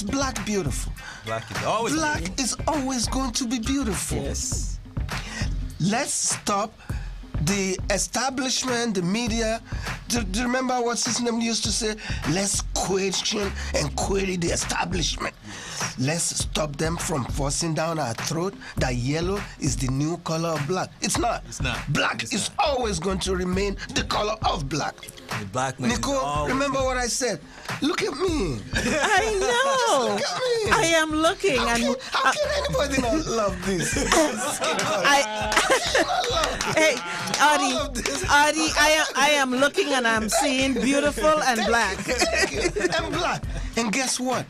black beautiful? Black is always Black is always going to be beautiful. Yes. Let's stop the establishment, the media. Do you remember what his name used to say? Let's question and query the establishment. Let's stop them from forcing down our throat that yellow is the new color of black. It's not. It's not. Black It's is not. always going to remain the color of black. The black man is Nicole, always- remember what I said? Look at me. I know. Look at me. I am looking How and can anybody not love this? hey, All of this. Adi, I am looking and I'm seeing beautiful and black. And black. And guess what?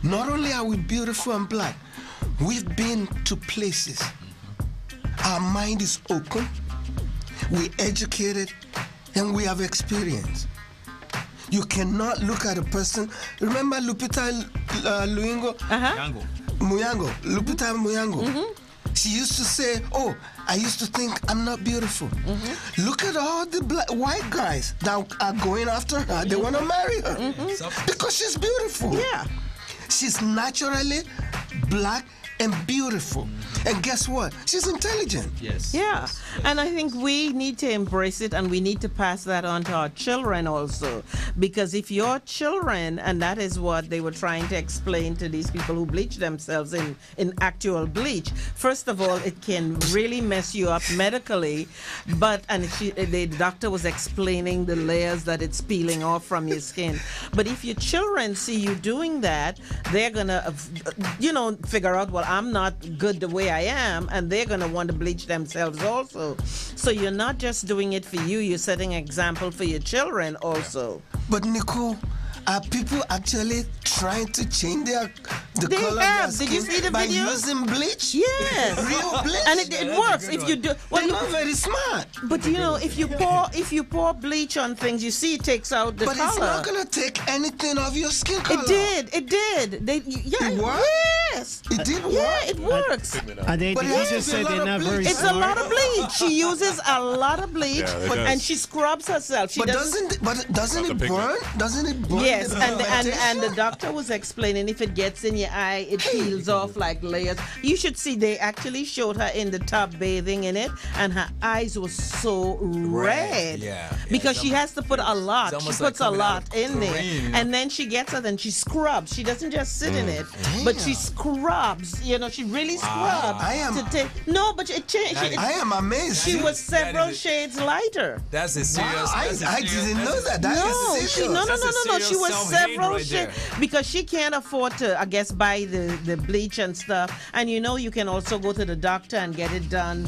Not only are we beautiful and black, we've been to places. Our mind is open, we're educated, and we have experience. You cannot look at a person. Remember Lupita Luingo? Yango. Muyango. Lupita Muyango. She used to say, oh, I used to think I'm not beautiful. Look at all the white guys that are going after her. They want to marry her because she's beautiful. Yeah. She's naturally black and beautiful. And guess what? She's intelligent. Yes. Yeah, and I think we need to embrace it and we need to pass that on to our children also. Because if your children, and that is what they were trying to explain to these people who bleach themselves in actual bleach, first of all, it can really mess you up medically. The doctor was explaining the layers that it's peeling off from your skin. But if your children see you doing that, they're going to, figure out, well, I'm not good the way I am, and they're going to want to bleach themselves also. So you're not just doing it for you, you're setting an example for your children also. But Nicole, are people actually trying to change the They color have. of their Did you skin see the by video? using bleach? Yes. Real bleach? And it works if you do. Well, They're not very smart. but if you pour bleach on things, you see it takes out the But color. it's not gonna take anything of your skin color. It did. It did. It what? Yes. It did work. Yeah, it works. And they But it has just to be said a they're lot of not very bleach. It's a lot of bleach. She uses a lot of bleach, Yeah, it and does. she scrubs herself. She But doesn't. doesn't Not it the burn? pigment. Doesn't it burn? Yes, the and pigmentation? the doctor was explaining if it gets in your eye, it peels off like layers. You should see they actually showed her in the tub bathing in it, and her eyes were so red. Yeah. Because It's she has to put a lot. it's She almost puts like a coming out lot of in there, chlorine. and then she gets it and she scrubs. She doesn't just sit in it, but she scrubs. You know, she really scrubs. I am- to take. No, but it changed. I am amazed. She was that several is it. shades lighter. That's a serious. Wow, that's a I serious- didn't know that's a- that. That is No, serious. she, no. That's a She serious was self-hate several right there. shades because she can't afford to, I guess, buy the bleach and stuff. And you know, you can also go to the doctor and get it done.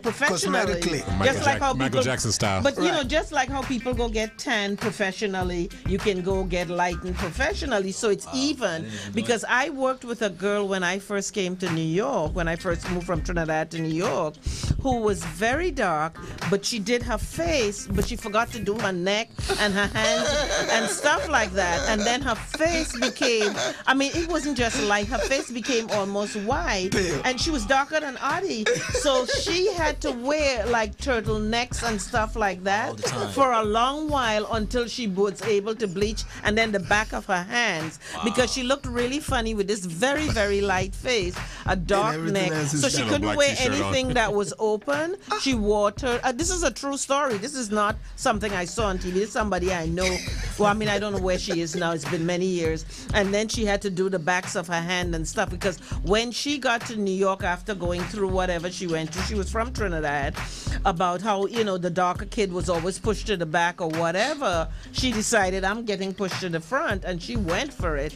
Professionally, Cosmetically. just like how Michael people, Jackson style. But you know, Right. just like how people go get tan professionally, you can go get lightened professionally. So it's even because I worked with a girl when I first came to New York, when I first moved from Trinidad to New York, who was very dark, but she did her face, but she forgot to do her neck and her hands and stuff like that. And then her face became, I mean, it wasn't just light, her face became almost white. Pale. And she was darker than Audie. So she had to wear like turtlenecks and stuff like that All the time. for a long while until she was able to bleach and then the back of her hands because she looked really funny with this very, very light face, a dark everything neck. else is So she done. A couldn't black wear t-shirt on. anything that was open. She wore this is a true story. This is not something I saw on TV. This is somebody I know. Well, I mean, I don't know where she is now. It's been many years. And then she had to do the backs of her hand and stuff because when she got to New York after going through whatever she went through, she was from Trinidad, about how, the darker kid was always pushed to the back or whatever, she decided I'm getting pushed to the front and she went for it.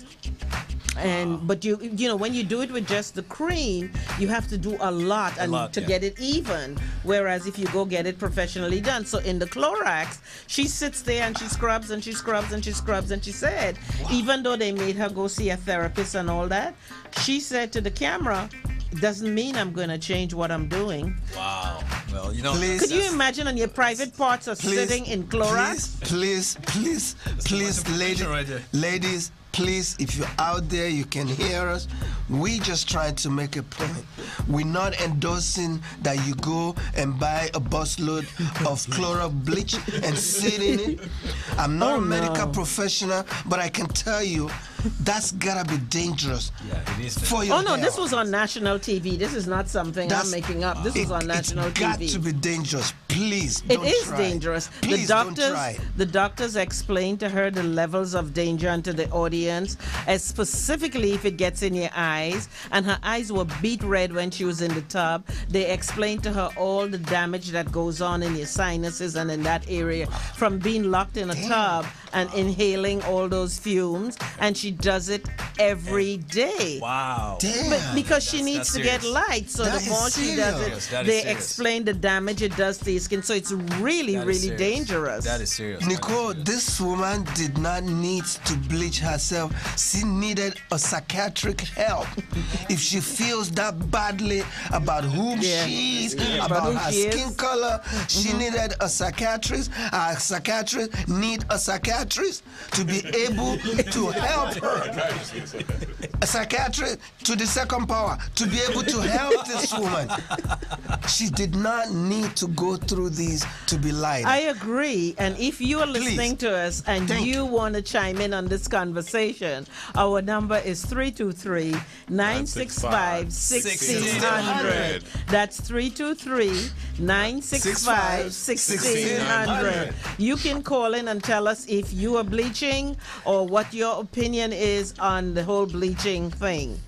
And but you when you do it with just the cream, you have to do a lot to get it even. Whereas if you go get it professionally done, so in the Clorox, she sits there and she scrubs and she scrubs and she scrubs and she said, even though they made her go see a therapist and all that, she said to the camera, it doesn't mean I'm going to change what I'm doing. Wow. Well, Please. Could you imagine on your private parts are sitting in Clorox? Please, ladies, please, if you're out there, you can hear us. We just trying to make a point. We're not endorsing that you go and buy a busload of Clorox bleach and sit in it. I'm not a medical professional, but I can tell you that's gotta be dangerous Yeah, it is. for your Oh no, this health. was on national TV. This is not something I'm making up. This was on national it's TV. got to be dangerous. Please, It don't is try. dangerous. Please don't try. The doctors explained to her the levels of danger and to the audience, as specifically if it gets in your eyes. And her eyes were beet red when she was in the tub. They explained to her all the damage that goes on in your sinuses and in that area from being locked in a tub and inhaling all those fumes. And she does it every day. Wow. Damn. But because she needs that's to get serious. light, so That the more is she does serious. it, That is they serious. explain the damage it does to your skin. So it's really, That is really serious. dangerous. That is serious. Nicole, this woman did not need to bleach herself. She needed a psychiatric help. If she feels that badly about who Yeah. she is, About about who her she skin is. color, she needed a psychiatrist. A psychiatrist need a psychiatrist to be able to help her. A psychiatrist to the second power to be able to help this woman. She did not need to go through these to be lied. I agree. And if you are listening to us and Thank you want to chime in on this conversation, our number is 323-965-1600. That's 323-965-1600. You can call in and tell us if you are bleaching or what your opinion is on the whole bleaching thing.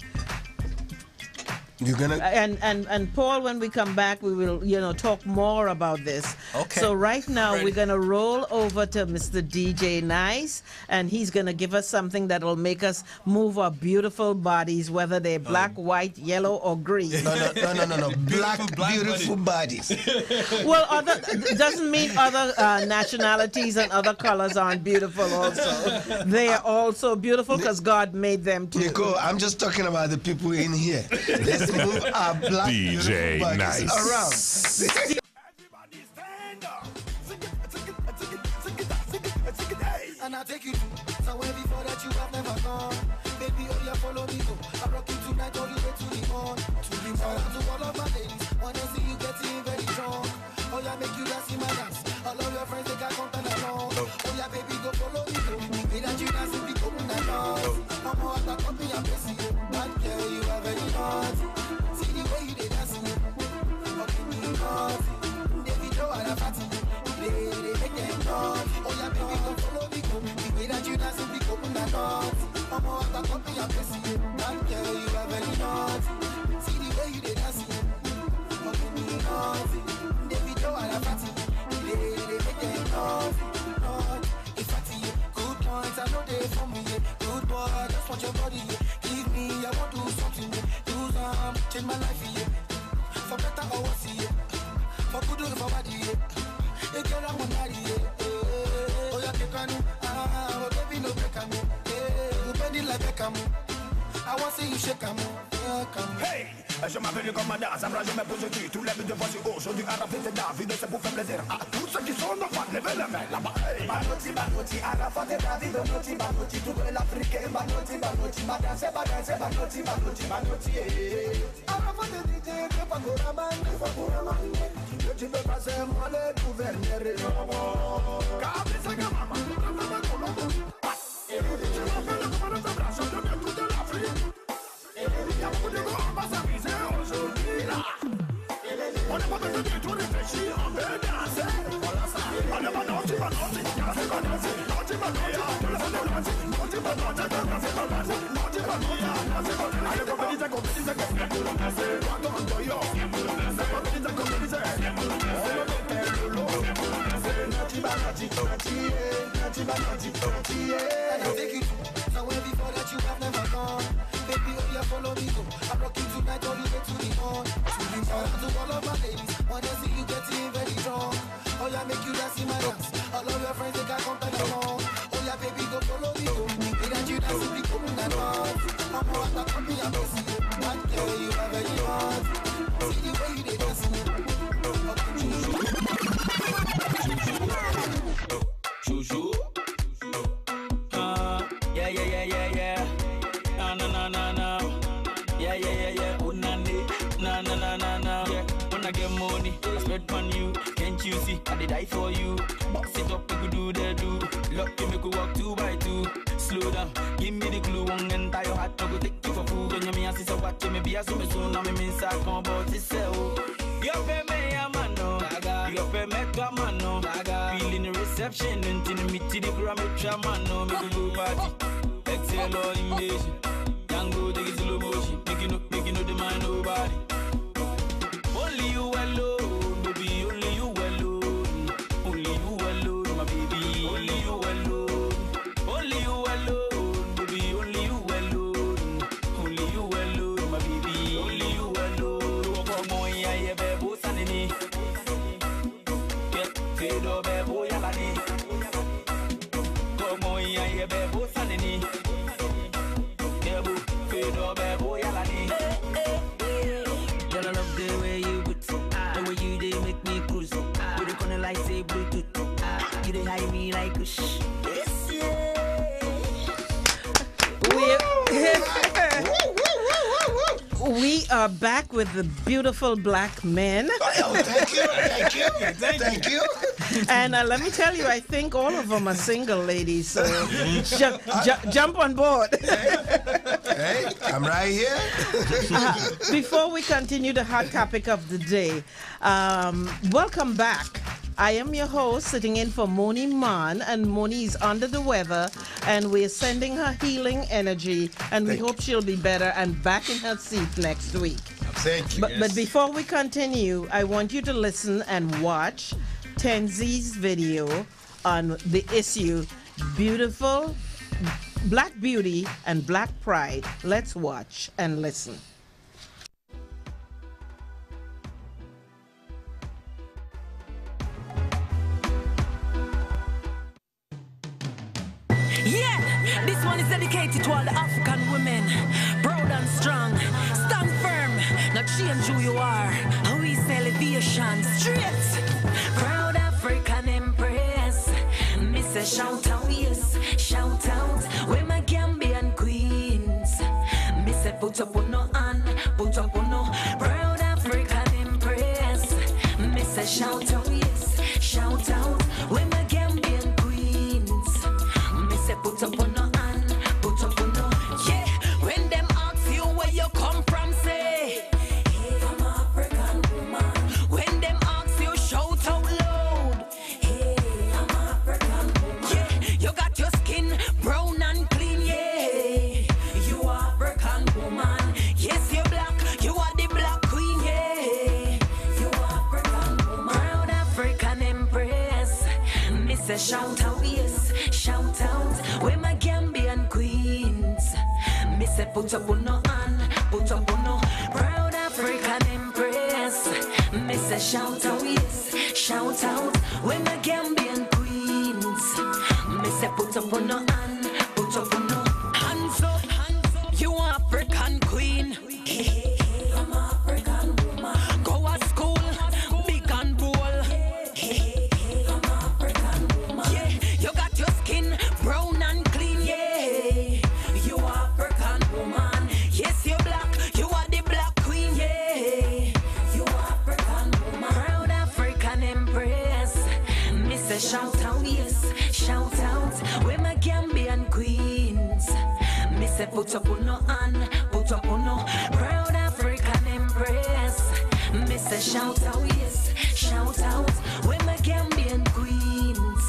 You're gonna. And Paul, when we come back, we will talk more about this. Okay. So right now Ready. we're gonna roll over to Mr. DJ Nice, and he's gonna give us something that will make us move our beautiful bodies, whether they're black, white, yellow, or green. No. Black, beautiful bodies. Well, doesn't mean other nationalities and other colors aren't beautiful. Also, they are also beautiful because God made them too. Nicole, I'm just talking about the people in here. Let's move our black DJ beautiful bodies Nice. around. Everybody stand up. And I take you somewhere before that you have never gone. Baby, oh yeah, follow me, go. I'm rocking tonight all the way to the morning. Shout out to all of my ladies, wanna see you getting very strong. Oh yeah, make you dance in my dance. All of your friends, they got content along. Oh yeah, baby, go follow me, go. Without you dancing, we go in the dance. I'm all at the company, I'm blessing you. That girl, you are very naughty. See the way you dey dancing, fucking me naughty. David, you are a fatty. They make them naughty. Oh yeah, baby, go follow me, go. Without you dancing, we go in the dance. I'm all at the company, I'm blessing you. That girl, you are very naughty. See the way you dey dancing, fucking me naughty. David, you are a fatty. They make them naughty. If fatty, good points, I know they for me. Good boy, I just want your body. Give me, I want to do something. Do some, change my life, yeah. For better or worse, yeah. For good or for bad, yeah. You girl, I'm on marry, yeah. Oh, yeah, take on you. Oh, baby, no break on me. You bend it like Beckham. I want to see you shake on me. Hey, je m'appelle comme Madame, ça me jamais posé du tout, lève de voix sur haut, aujourd'hui Arafat et David, c'est pour faire plaisir à tous ceux qui sont enfants, levez les mains là-bas. Banoti, Arafat et David, Banoti, tout l'Africain, Banoti, Madame, c'est Banoti. Arafat et DJ, tu pas pour la main, tu peux passer moi les gouverneurs, car c'est que maman, et vous dites, tu vas faire le commandant de bras, je deviens toute l'Afrique. Y'a beaucoup de gars, on va s'amuser aujourd'hui là. On n'est pas besoin de tout réfléchir, on veut danser. Voilà ça. On n'est pas naughty, Baby, oh yeah, follow me, go. I'm rocking tonight all the way to the morning. Shout out to all of my ladies, wanna see you getting very strong. Oh yeah, make you dance in my dance. All of your friends, they got content along. Oh yeah, baby, go follow me, go. Without you dancing, we go in the dance. I'm all at the company, I'm blessing you. That girl, you are very hot. See the way you dey dancing. Chouchou. Yeah. Na. Yeah. Oh, na. Yeah, when I get money, I spend on you. Can't you see? I did die for you. Box it up, we could do the do. Lock you, make you walk 2 by 2. Slow down, give me the clue. One and tie your hat, I go take you for food. When you me see so watch me be as soon as soon. I'm in sack on board this cell. You pay me a man, no. You pay me a man, no. Feeling the reception, until me to the gram, man, no. Make you go party. Excel or invasion. Young go take it slow motion. Make you know the mind nobody. Only you alone, baby. Only you alone. Only you alone, my baby. Only you alone. Only you alone, baby. Only you alone. Only you alone, my baby. Only you alone. Come on, yeah, baby, sanini. Get fed up, baby, yalani. Come on, yeah, baby, sanini. Girl, I love the way you put the way you they make me cruise. With the corner like say Bluetooth. You they hide me like a shh. We are back with the beautiful black men. Oh, thank you. And let me tell you, I think all of them are single ladies. So jump on board. Hey, I'm right here. Before we continue the hot topic of the day, welcome back. I am your host, sitting in for Moni Man, and Moni is under the weather, and we're sending her healing energy, and we hope she'll be better and back in her seat next week. Thank you. But before we continue, I want you to listen and watch Tenzi's video on the issue Beautiful Black Beauty and Black Pride. Let's watch and listen. Yeah, this one is dedicated to all the African women, proud and strong. Stand firm, not change who you are. We celebration straight. Proud African Empress. Miss a shout out, yes, shout out. We're my Gambian queens. put up on no hand, put up on no proud African empress. Me say shout out, yes, shout out. When my Gambian queens, me say put up on no hand, put up on no. Yeah, when them ask you where you come from, say, hey, I'm African woman. When them ask you, shout out loud, hey, I'm African woman. Yeah, you got your skin brown and clean, yeah. You African woman. Yes, you're black, you are the black queen, yeah. You African woman. Proud African empress. Me say shout out, yes, shout out. When my Gambian queens. Me say put up on no hand, put up on no proud African empress. Me say shout out, yes, shout out. When my Gambian queens. Me say put up on no hand, put up on no hands up, hands up. You African queen. Hey, hey, hey, I'm African woman. Go to school, big and bold. Hey, hey, hey, I'm African woman. Yeah, you got your skin brown and clean. Yeah, you African woman. Yes, you're black, you are the black queen. Yeah, you African woman. Proud African empress. Me say shout out, yes, shout out. When my Gambian queens. Me say put up on no hand, put up on no proud African empress. Me say shout out, yes, shout out. When my Gambian queens.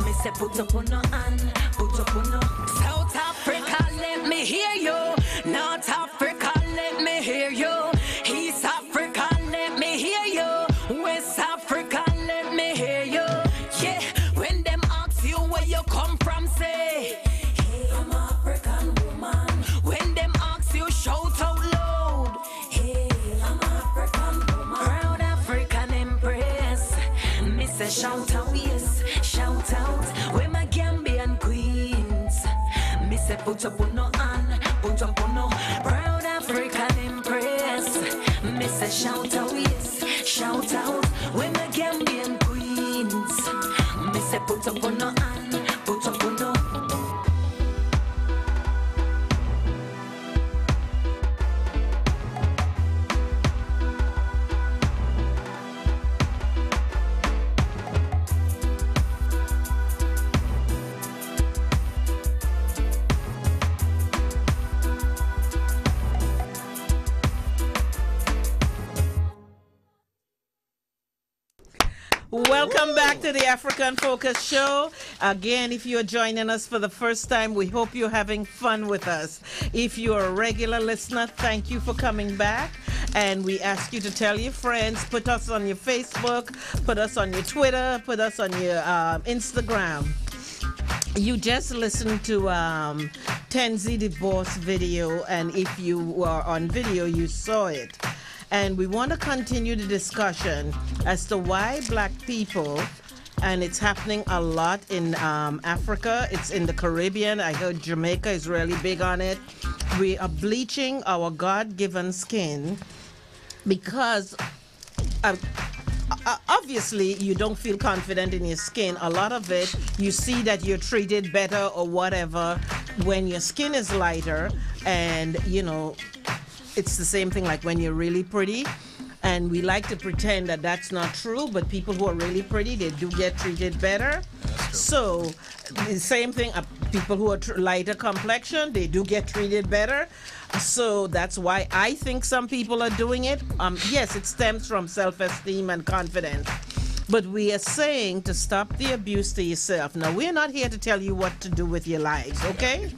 Me say put up on no hand, put up on no. South Africa, let me hear you. North Africa, let me hear you. East Africa, let me hear you. West Africa, let me hear you. Yeah, when them ask you where you come from, say, hey, I'm African woman. When them ask you, shout out loud, hey, I'm African woman. Proud African empress. Me say shout out, yes, shout out. When my Gambian queens. Me say put up on no hand, put up on no proud African empress. Me say shout out, yes, shout out. When my Gambian queens. Me say put up on no hand, put up on no. Welcome back to the African Focus Show. Again, if you're joining us for the first time, we hope you're having fun with us. If you're a regular listener, thank you for coming back. And we ask you to tell your friends, put us on your Facebook, put us on your Twitter, put us on your Instagram. You just listened to Tenzi divorce video, and if you were on video, you saw it. And we want to continue the discussion as to why black people, and it's happening a lot in Africa, it's in the Caribbean, I heard Jamaica is really big on it. We are bleaching our God-given skin because obviously you don't feel confident in your skin. A lot of it, you see that you're treated better or whatever when your skin is lighter, and you know, it's the same thing like when you're really pretty, and we like to pretend that that's not true, but people who are really pretty, they do get treated better. So the same thing, people who are lighter complexion, they do get treated better. So that's why I think some people are doing it. Yes, it stems from self-esteem and confidence. But we are saying to stop the abuse to yourself. Now, we're not here to tell you what to do with your lives, okay?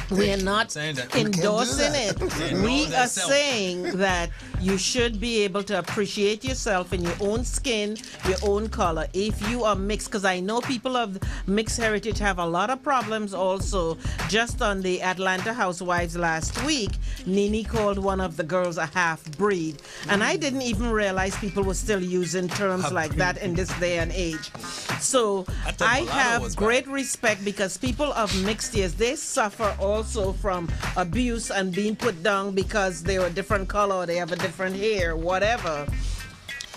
We are not endorsing it. We are saying that you should be able to appreciate yourself in your own skin, your own color. If you are mixed, because I know people of mixed heritage have a lot of problems also. Just on the Atlanta Housewives last week, Nene called one of the girls a half-breed. And I didn't even realize people were still using terms like that in this day and age. So I have great respect, because people of mixed years, they suffer also from abuse and being put down because they're a different color or they have a different hair, whatever.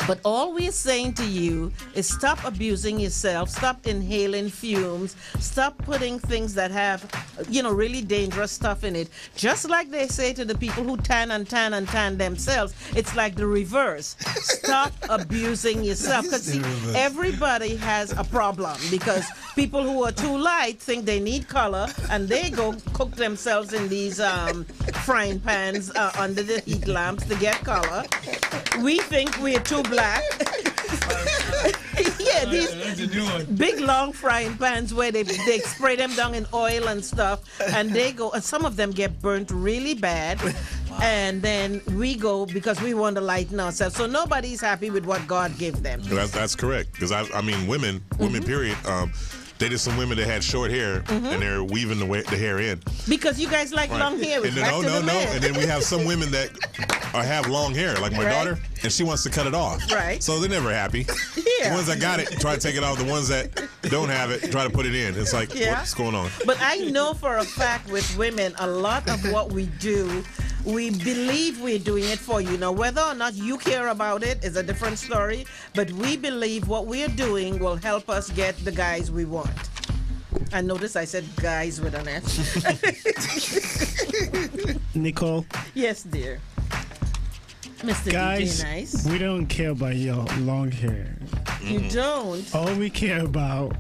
But all we're saying to you is stop abusing yourself, stop inhaling fumes, stop putting things that have, really dangerous stuff in it. Just like they say to the people who tan and tan and tan themselves, it's like the reverse. Stop abusing yourself. Because everybody has a problem, because people who are too light think they need color, and they go cook themselves in these frying pans under the heat lamps to get color. We think we're too black. Yeah, these big long frying pans where they spray them down in oil and stuff, and they go, and some of them get burnt really bad. And then we go because we want to lighten ourselves. So nobody's happy with what God gave them. That's correct. Because I mean, women, period. Dated some women that had short hair, and they're weaving the hair in. Because you guys like long hair. And then, and then we have some women that have long hair, like my daughter, and she wants to cut it off. Right. So they're never happy. Yeah. The ones that got it try to take it off. The ones that don't have it try to put it in. It's like, what's going on? But I know for a fact with women, a lot of what we do, we believe we're doing it for you. Now, whether or not you care about it is a different story, but we believe what we're doing will help us get the guys we want. And notice I said guys with an S. Nicole? Yes, dear. Mr. Guys, DJ Nice. we don't care about your long hair. You don't? All we care about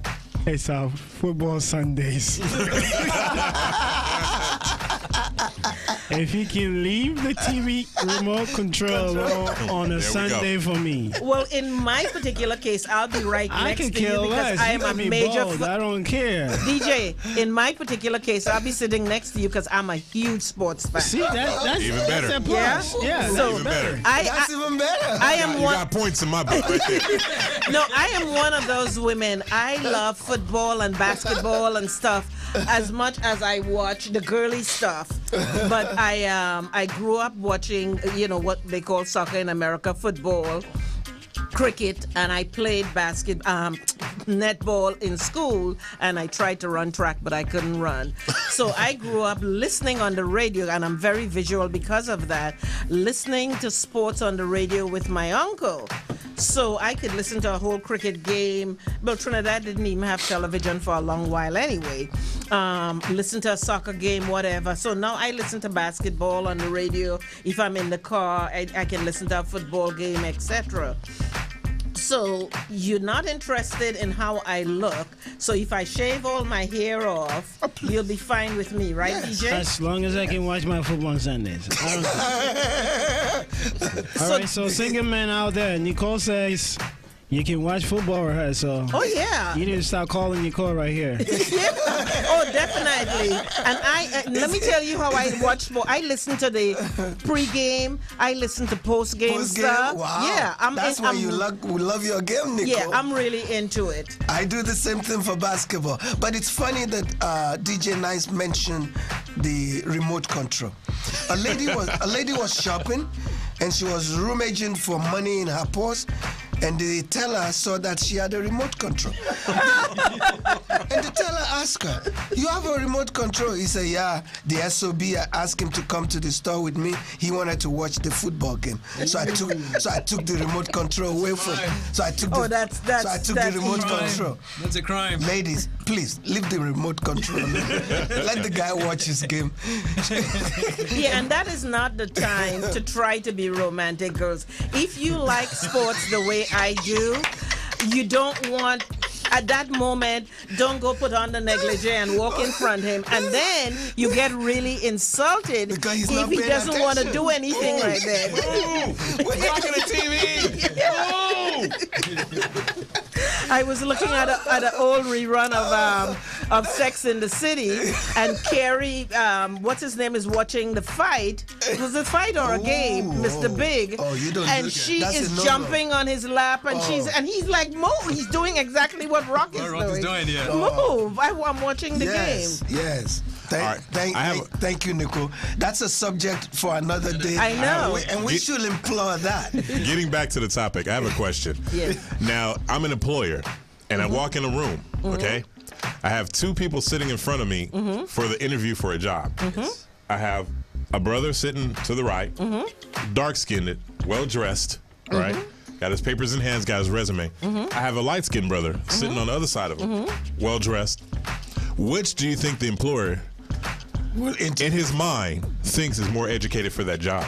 is our football Sundays. If you can leave the TV remote control on a Sunday for me. Well, in my particular case, I'll be right next to you because I am a major. I don't care. DJ, in my particular case, I'll be sitting next to you because I'm a huge sports fan. See, that's even better. That's a plus. Yeah, so even better. That's even better. I am you got points in my book right there. No, I am one of those women. I love football and basketball and stuff as much as I watch the girly stuff. But I grew up watching, what they call soccer in America, football, cricket, and I played netball in school, and I tried to run track, but I couldn't run. So I grew up listening on the radio, and I'm very visual because of that, listening to sports on the radio with my uncle. So I could listen to a whole cricket game. Well, Trinidad didn't even have television for a long while anyway. Listen to a soccer game, whatever. So now I listen to basketball on the radio. If I'm in the car, I can listen to a football game, etc. So you're not interested in how I look. So if I shave all my hair off, you'll be fine with me, right, DJ? As long as I can watch my football on Sundays. All right, so single men out there, Nicole says you can watch football with her, so oh yeah, you need to start calling Nicole right here. Oh, definitely. And let me tell you how I watch sport. I listen to the pre-game. I listen to post-game stuff. Wow. Yeah, That's why you love your game, Nicole. Yeah, I'm really into it. I do the same thing for basketball. But it's funny that DJ Nice mentioned the remote control. A lady was shopping, and she was rummaging for money in her purse. And the teller saw that she had a remote control. And the teller asked her, "You have a remote control?" He said, "Yeah, the SOB asked him to come to the store with me. He wanted to watch the football game. So I took the remote control away from him. So I took the remote control." That's a crime. Ladies, please leave the remote control. Let the guy watch his game. Yeah, and that is not the time to try to be romantic, girls. If you like sports the way I do, you don't want, at that moment, don't go put on the negligee and walk in front of him, and then you get really insulted if he doesn't want to do anything right there. We're talking to TV. I was looking at an old rerun of Sex in the City, and Carrie, what's his name, is watching the fight. It was a fight or a game, Mr. Big. Oh, you don't. And she is jumping on his lap, and he's like, move. He's doing exactly what Rock is doing. Yeah. Move. I'm watching the game. Yes. Thank you, Nicole. That's a subject for another day. I know. And we should implore that. Getting back to the topic, I have a question. Yes. Now, I'm an employer, and I walk in a room, okay? I have two people sitting in front of me for the interview for a job. I have a brother sitting to the right, dark-skinned, well-dressed, right? got his papers in hands, got his resume. I have a light-skinned brother sitting on the other side of him, well-dressed. Which do you think the employer, in his mind, thinks is more educated for that job?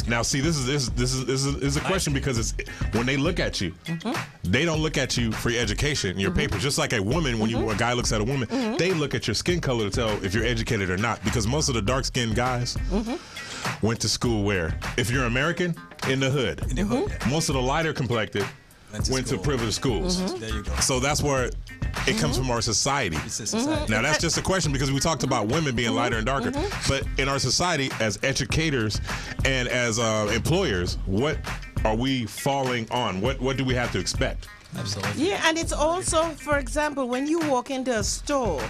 Now, see, this is a question because it's when they look at you, they don't look at you for your education, your papers. Just like a woman, when a guy looks at a woman, they look at your skin color to tell if you're educated or not. Because most of the dark-skinned guys went to school where, if you're American, in the hood. Most of the lighter complected went to privileged schools. There you go. So that's where it comes from our society. Now that's just a question because we talked about women being lighter and darker. But in our society, as educators and as employers, what are we falling on? What do we have to expect? Absolutely. Yeah, and it's also, for example, when you walk into a store,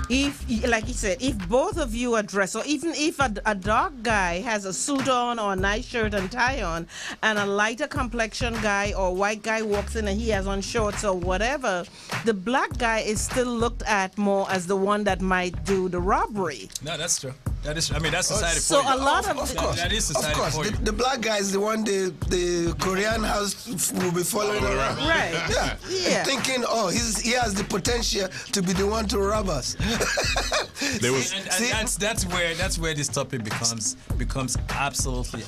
if, like you said, if both of you are dressed, or even if a dark guy has a suit on or a nice shirt and tie on, and a lighter complexion guy or white guy walks in and he has on shorts or whatever, the black guy is still looked at more as the one that might do the robbery. No, that's true. That is, I mean, that's society so for you. a lot of course, that is society of course. for you. The black guy is the one the Korean house will be following around. Right. Yeah. Thinking, oh, he has the potential to be the one to rob us. And that's where this topic becomes absolutely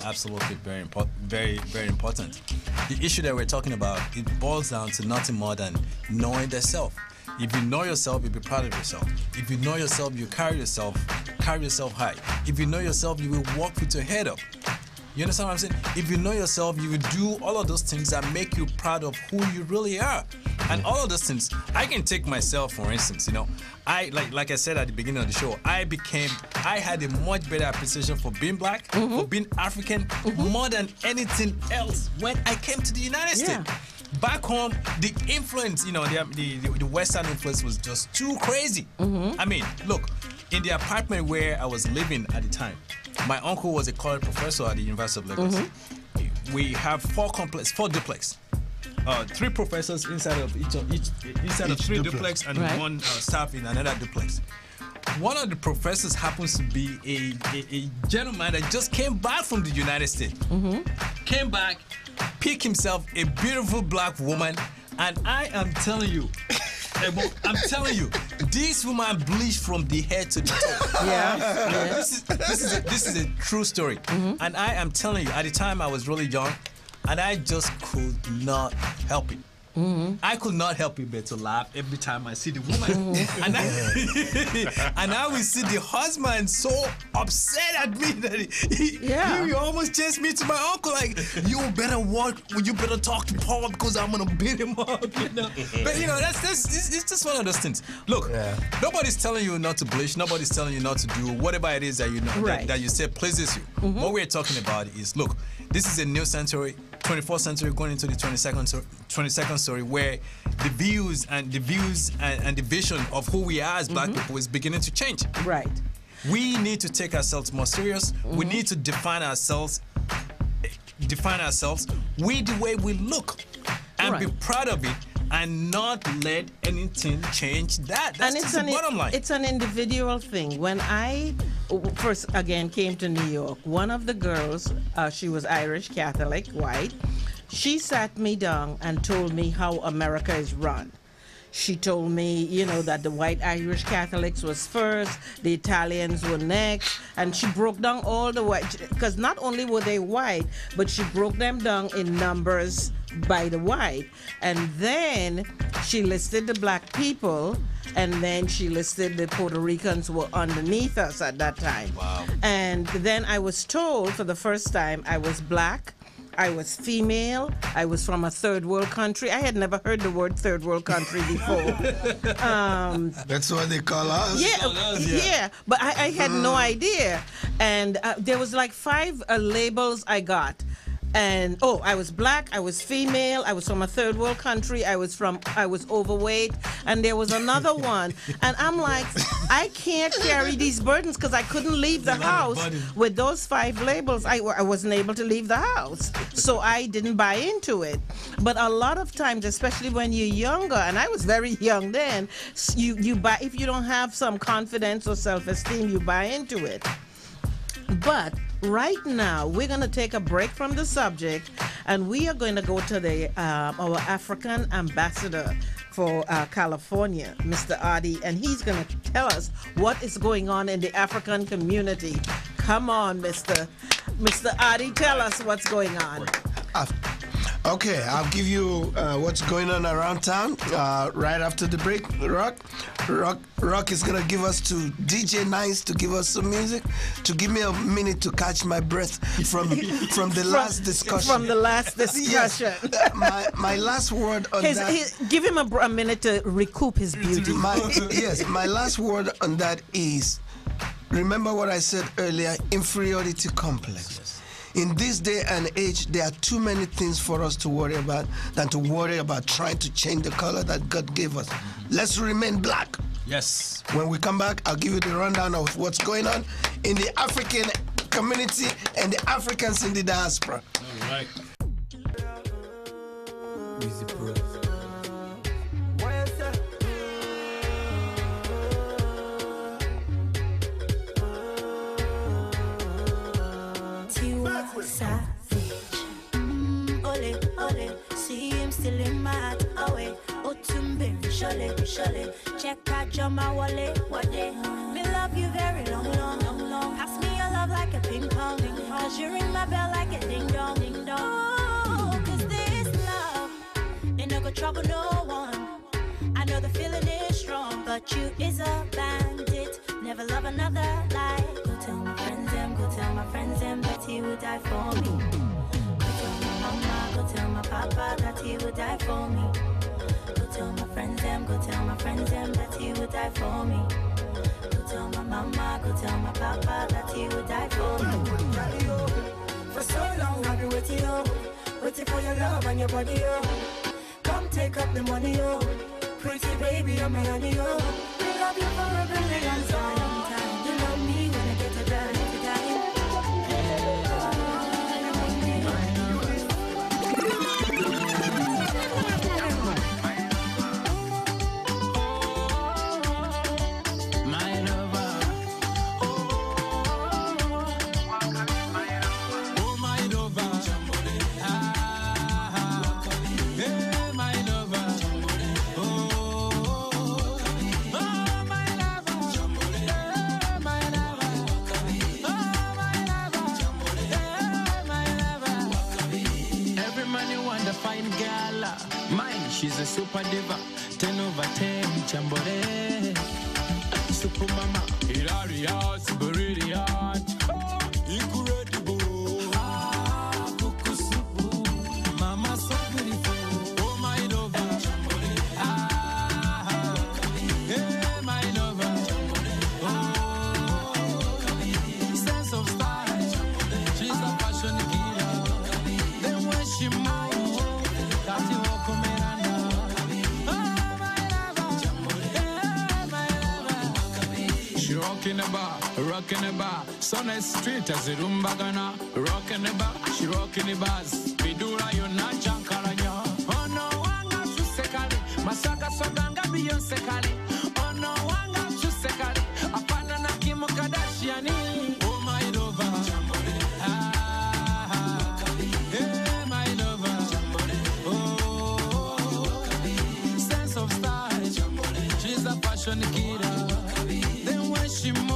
very important. Very important. The issue that we're talking about, it boils down to nothing more than knowing thyself. If you know yourself, you'll be proud of yourself. If you know yourself, you carry yourself high. If you know yourself, you will walk with your head up. You understand what I'm saying? If you know yourself, you will do all of those things that make you proud of who you really are. And all of those things, I can take myself, for instance, I like I said at the beginning of the show, I had a much better appreciation for being black, for being African, more than anything else when I came to the United States. Back home, the influence, the Western influence was just too crazy. I mean, look, in the apartment where I was living at the time, my uncle was a college professor at the University of Lagos. We have four duplex. 3 professors inside of each 3 duplex and one staff in another duplex. One of the professors happens to be a gentleman that just came back from the United States. Came back, picked himself a beautiful black woman, and I am telling you, this woman bleached from the head to the toe. This is a true story. And I am telling you, at the time I was really young, and I just could not help it. I could not help it but to laugh every time I see the woman. And I will see the husband so upset at me that he almost chased me to my uncle, like, you better talk to Paul because I'm gonna beat him up, But it's just one of those things. Look, nobody's telling you not to bleach, nobody's telling you not to do whatever it is that you know that you say pleases you. What we're talking about is, look, this is a new century, 24th century going into the 22nd century, where the views and the vision of who we are as black people is beginning to change. Right. We need to take ourselves more serious. We need to define ourselves with the way we look and be proud of it, and not let anything change that. That's just the bottom line. It's an individual thing. When I first again came to New York, one of the girls, she was Irish Catholic, white, she sat me down and told me how America is run. She told me, that the white Irish Catholics was first, the Italians were next, and she broke down all the white, because not only were they white, but she broke them down in numbers by the white. And then she listed the black people, and then she listed the Puerto Ricans were underneath us at that time. Wow. And then I was told for the first time I was black, I was female, I was from a third world country. I had never heard the word third world country before. That's what they call us. Yeah, but I had no idea. And there was like 5 labels I got. And I was black, I was female, I was from a third world country, I was overweight, and there was another one. And I'm like, I can't carry these burdens because I couldn't leave the house with those 5 labels. I wasn't able to leave the house. So I didn't buy into it. But a lot of times, especially when you're younger, and I was very young then, you buy, if you don't have some confidence or self-esteem, you buy into it. But right now, we're going to take a break from the subject, and we are going to go to the our African ambassador for California, Mr. Adi, and he's going to tell us what is going on in the African community. Come on, Mr. Adi, tell us what's going on. Okay, I'll give you what's going on around town right after the break. Rock is gonna give us to DJ Nice to give us some music. To give me a minute to catch my breath from the last discussion. From the last discussion. Yes, my last word on that. Give him a minute to recoup his beauty. My last word on that is, remember what I said earlier, inferiority complex. In this day and age, there are too many things for us to worry about than to worry about trying to change the color that God gave us. Let's remain black. Yes. When we come back, I'll give you the rundown of what's going on in the African community and the Africans in the diaspora. All right. Savage. Ole, ole, see him still in my heart. Away, Otumbe, Shole. Check out your wallet, what day? Me love you very long. Pass me your love like a ping pong. Cause you ring my bell like a ding dong. Oh, cause this love ain't no go trouble no one. I know the feeling is strong, but you is a bandit. Never love another like. Go tell my friends them that he would die for me. Go tell my mama, go tell my papa that he would die for me. Go tell my friends them that he would die for me. Go tell my mama, go tell my papa that he would die for me. For so long I've been waiting, waiting for your love and your body, come take up the money, pretty baby, I'm my honey, we love you for a billion times. You love me when I get to die. She's a super diva, 10 over 10, chambore. Super mama, Hilaria, Siberidia, incredible. Kukusupu, mama so beautiful. Oh my lover, hey my lover. Oh, sense of style, she's a fashion killer. Then when she moves, that's the whole comedy. Rockin' the bar, sun is street as a rumbagana. Rockin' the bar, she rockin' the bars. Vidura yona jankaranya. Oh no, wanga chusekali. Masaka soganga Beyonce kali. Oh no, wanga chusekali. Apana na Kim Kardashian. Oh my lover. Hey my lover. Oh, sense of style. She's a fashion killer. Then when she moves.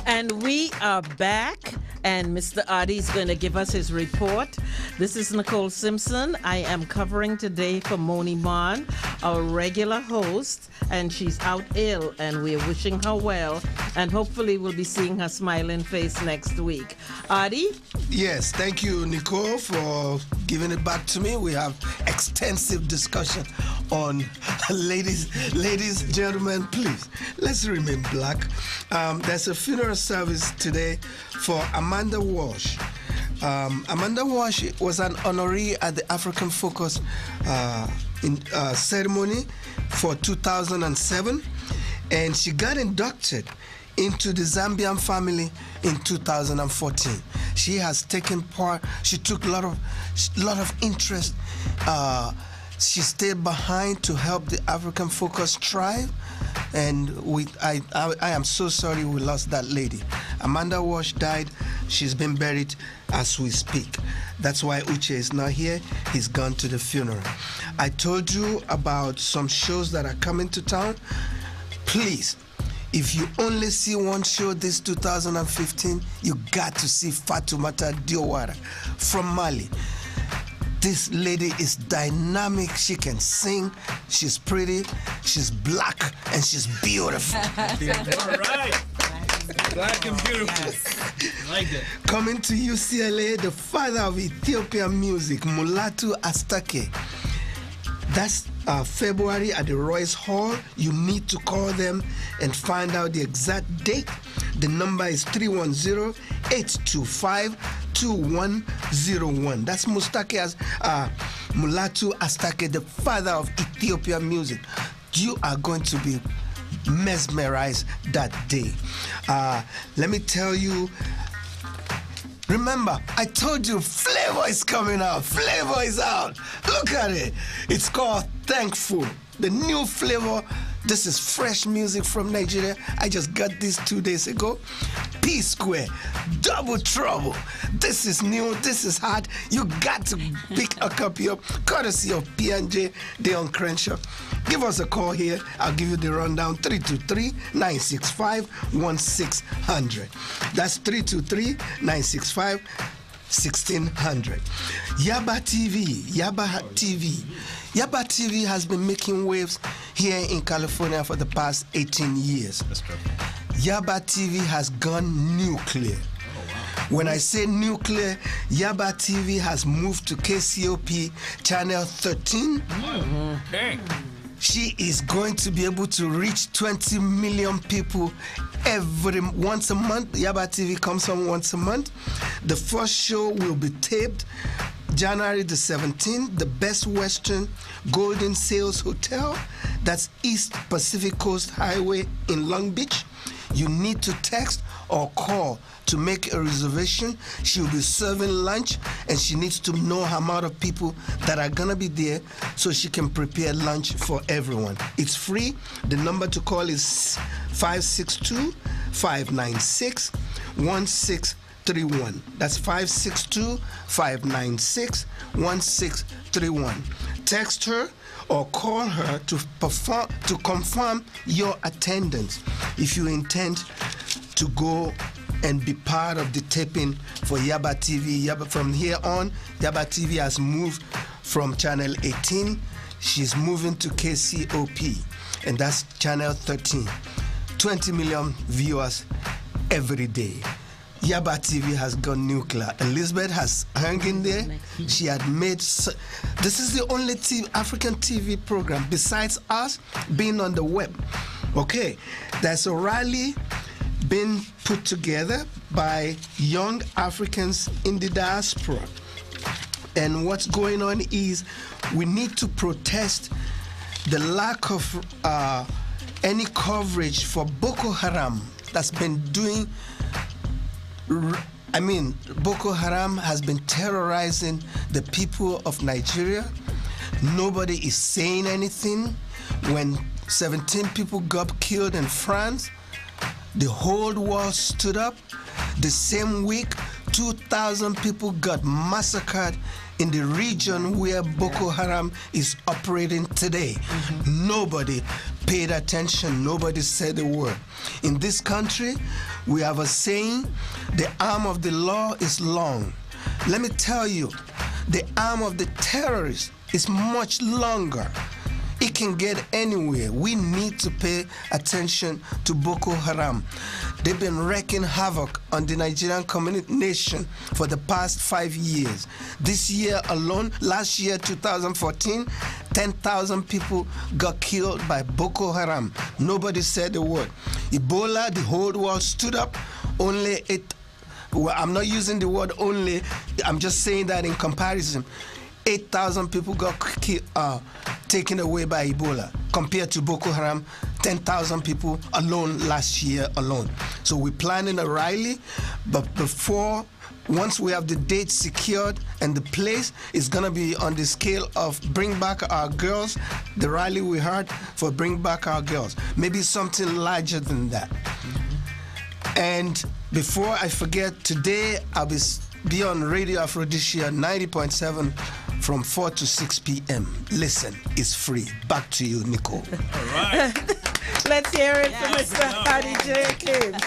And we are back, and Mr. Adi is going to give us his report. This is Nicole Simpson. I am covering today for Moni Mon, our regular host, and she's out ill, and we're wishing her well, and hopefully we'll be seeing her smiling face next week. Adi? Yes, thank you, Nicole, for giving it back to me. We have extensive discussion on ladies, gentlemen, please, let's remain black. There's a funeral service today for Amanda Walsh. Amanda Walsh was an honoree at the African Focus ceremony for 2007, and she got inducted into the Zambian family in 2014. She has taken part. She took a lot of interest. She stayed behind to help the African Focus Tribe, and I am so sorry we lost that lady. Amanda Walsh died. She's been buried as we speak. That's why Uche is not here. He's gone to the funeral. I told you about some shows that are coming to town. Please, if you only see one show this 2015, you got to see Fatoumata Diawara from Mali. This lady is dynamic. She can sing. She's pretty. She's black, and she's beautiful. All right. Black and beautiful. I like that. Coming to UCLA, the father of Ethiopian music, Mulatu Astake. That's February at the Royce Hall. You need to call them and find out the exact date. The number is 310-825-2101. That's Mulatu Astake, the father of Ethiopian music. You are going to be mesmerized that day. Let me tell you, remember, I told you Flavor is coming out. Flavor is out. Look at it. It's called Thankful. The new Flavor. This is fresh music from Nigeria. I just got this 2 days ago. P Square, Double Trouble. This is new. This is hot. You got to pick a copy up, courtesy of P&J Deon Crenshaw. Give us a call here. I'll give you the rundown. 323-965-1600. That's 323-965-1600. Yaba TV. Yaba TV has been making waves here in California for the past 18 years. That's true. Yaba TV has gone nuclear. When I say nuclear, Yaba TV has moved to KCOP channel 13. Okay. She is going to be able to reach 20 million people once a month. Yaba TV comes on once a month. The first show will be taped January the 17th, the Best Western Golden Sales Hotel. That's East Pacific Coast Highway in Long Beach. You need to text or call to make a reservation. She'll be serving lunch, and she needs to know how amount of people that are gonna be there so she can prepare lunch for everyone. It's free. The number to call is 562-596-1631. That's 562-596-1631. Text her or call her to confirm your attendance if you intend to go and be part of the taping for Yaba TV. From here on, Yaba TV has moved from channel 18. She's moving to KCOP, and that's channel 13. 20 million viewers every day. Yaba TV has gone nuclear. Elizabeth has hung in there. She had made... This is the only African TV program besides us being on the web. Okay, there's a rally been put together by young Africans in the diaspora. And what's going on is we need to protest the lack of any coverage for Boko Haram that's been doing... Boko Haram has been terrorizing the people of Nigeria. Nobody is saying anything. When 17 people got killed in France, the whole world stood up. The same week, 2,000 people got massacred in the region where Boko Haram is operating today. Nobody paid attention. Nobody said a word. In this country, we have a saying, the arm of the law is long. Let me tell you, the arm of the terrorist is much longer. It can get anywhere. We need to pay attention to Boko Haram. They've been wreaking havoc on the Nigerian nation for the past 5 years. This year alone, last year, 2014, 10,000 people got killed by Boko Haram. Nobody said a word. Ebola, the whole world stood up. I'm not using the word only, I'm just saying that in comparison. 8,000 people got killed. taken away by Ebola, compared to Boko Haram, 10,000 people alone last year alone. So we're planning a rally, but once we have the date secured and the place is going to be on the scale of Bring Back Our Girls, the rally we heard for Bring Back Our Girls. Maybe something larger than that. And before I forget, today I'll be on Radio Aphrodisia 90.7 from 4 to 6 p.m. Listen, it's free. Back to you, Nicole. All right. Let's hear it from Mr. Hardy Jenkins.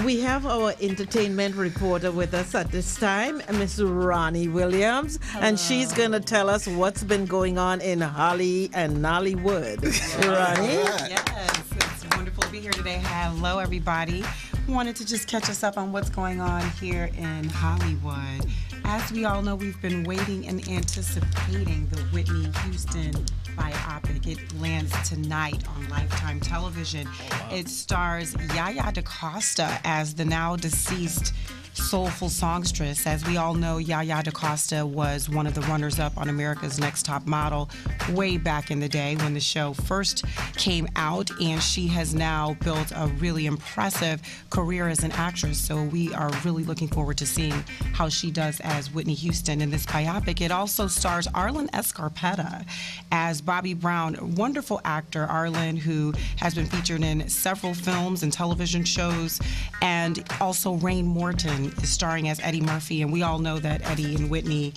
We have our entertainment reporter with us at this time, Miss Ronnie Williams, and she's going to tell us what's been going on in Holly and Nollywood. Ronnie? Yes, it's wonderful to be here today. Hello, everybody. Wanted to just catch us up on what's going on here in Hollywood. As we all know, we've been waiting and anticipating the Whitney Houston biopic. It lands tonight on Lifetime Television. It stars Yaya DaCosta as the now deceased soulful songstress. As we all know, Yaya DaCosta was one of the runners-up on America's Next Top Model way back in the day when the show first came out, and she has now built a really impressive career as an actress. So we are really looking forward to seeing how she does as Whitney Houston in this biopic. It also stars Arlen Escarpeta as Bobby Brown, a wonderful actor, Arlen, who has been featured in several films and television shows, and also Rain Morton is starring as Eddie Murphy, and we all know that Eddie and Whitney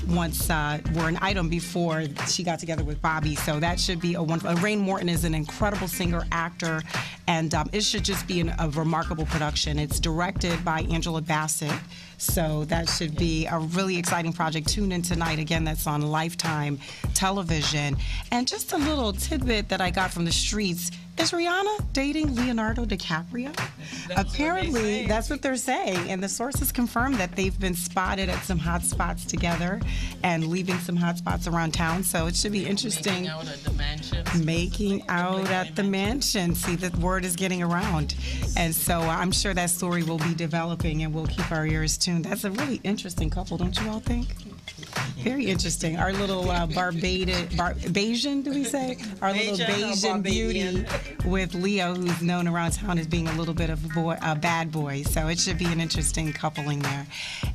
once were an item before she got together with Bobby, so that should be a wonderful. Rain Morton is an incredible singer, actor, and it should just be a remarkable production. It's directed by Angela Bassett, so that should be a really exciting project. Tune in tonight. Again, that's on Lifetime Television. And just a little tidbit that I got from the streets. Is Rihanna dating Leonardo DiCaprio? Apparently, that's what they're saying. And the sources confirm that they've been spotted at some hot spots together and leaving some hot spots around town. So it should be interesting. Making out at the mansion. Making out at the mansion. See, the word is getting around. And so I'm sure that story will be developing, and we'll keep our ears tuned. That's a really interesting couple, don't you all think? Very interesting. Our little Bayesian, do we say? Our little Bayesian beauty with Leo, who's known around town as being a little bit of a bad boy. So it should be an interesting coupling there.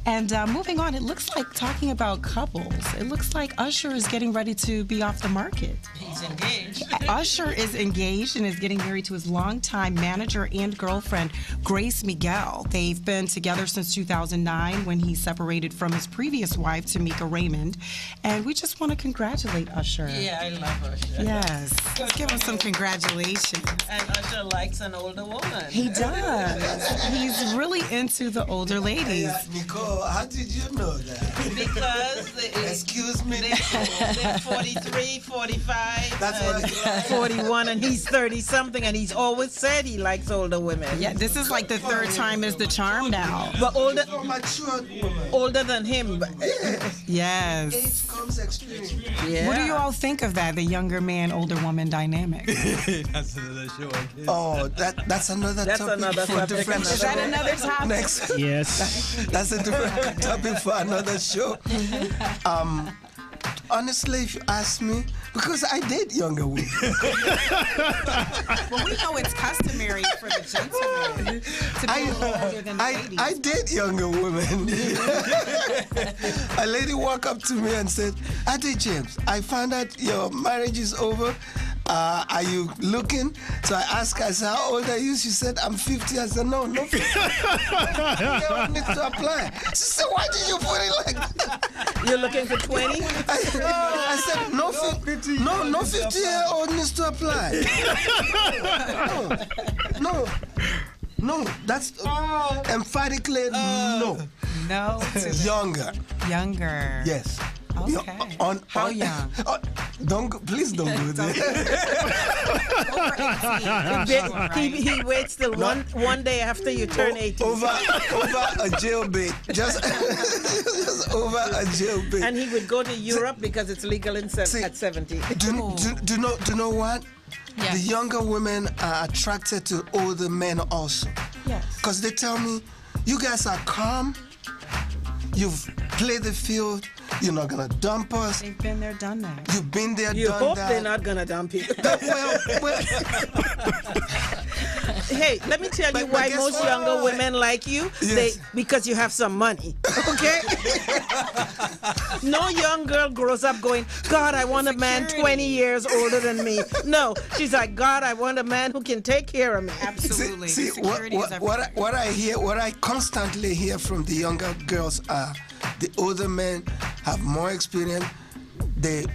And moving on, it looks like, talking about couples, it looks like Usher is getting ready to be off the market. He's engaged. Usher is engaged and is getting married to his longtime manager and girlfriend, Grace Miguel. They've been together since 2009 when he separated from his previous wife, Tamika Raymond. And we just want to congratulate Usher. Yeah, I love Usher. Yes. Let's give him some congratulations. And Usher likes an older woman. He does. He's really into the older ladies. Nicole, how did you know that? Because excuse me, they're 43, 45, That's 41, and he's 30-something, and he's always said he likes older women. Yeah, this is like the third time is the charm now. But older than him. Yes. Age comes experience. Yeah. What do you all think of that, the younger man, older woman dynamic? That's another show, I guess. Oh, that's another topic another for subject, different another Is that another topic? Next. Yes. That's a different topic for another show. Honestly, if you ask me, because I date younger women. Well, we know it's customary for the gentleman to be older than the ladies. I date younger women. A lady walked up to me and said, Ade James, I found out your marriage is over. Are you looking? So I asked her, I said, how old are you? She said, I'm 50. I said, no 50. You need to apply. She said, why did you put it like that? You're looking for 20? I said, no 50-year-old needs to apply. No, that's emphatically no. No. Younger. Younger. Yes. Okay. How young? Please don't go there. He waits till one day after you turn 18. Over a jailbait. Just over a jailbait. And he would go to Europe because it's legal at 70. Do you know what? Yes. The younger women are attracted to older men also. Yes. Because they tell me, you guys are calm, you've played the field, You're not gonna dump us. They've been there, done that. You've been there, You done hope that. they're not gonna dump you. well, Hey, let me tell you why guess most what? younger women like you. Yes. Because you have some money. Okay? No young girl grows up going, God, I want a man 20 years older than me. No, she's like, God, I want a man who can take care of me. Absolutely. See, Security is everything. what I hear, what I constantly hear from the younger girls are the older men have more experience. They're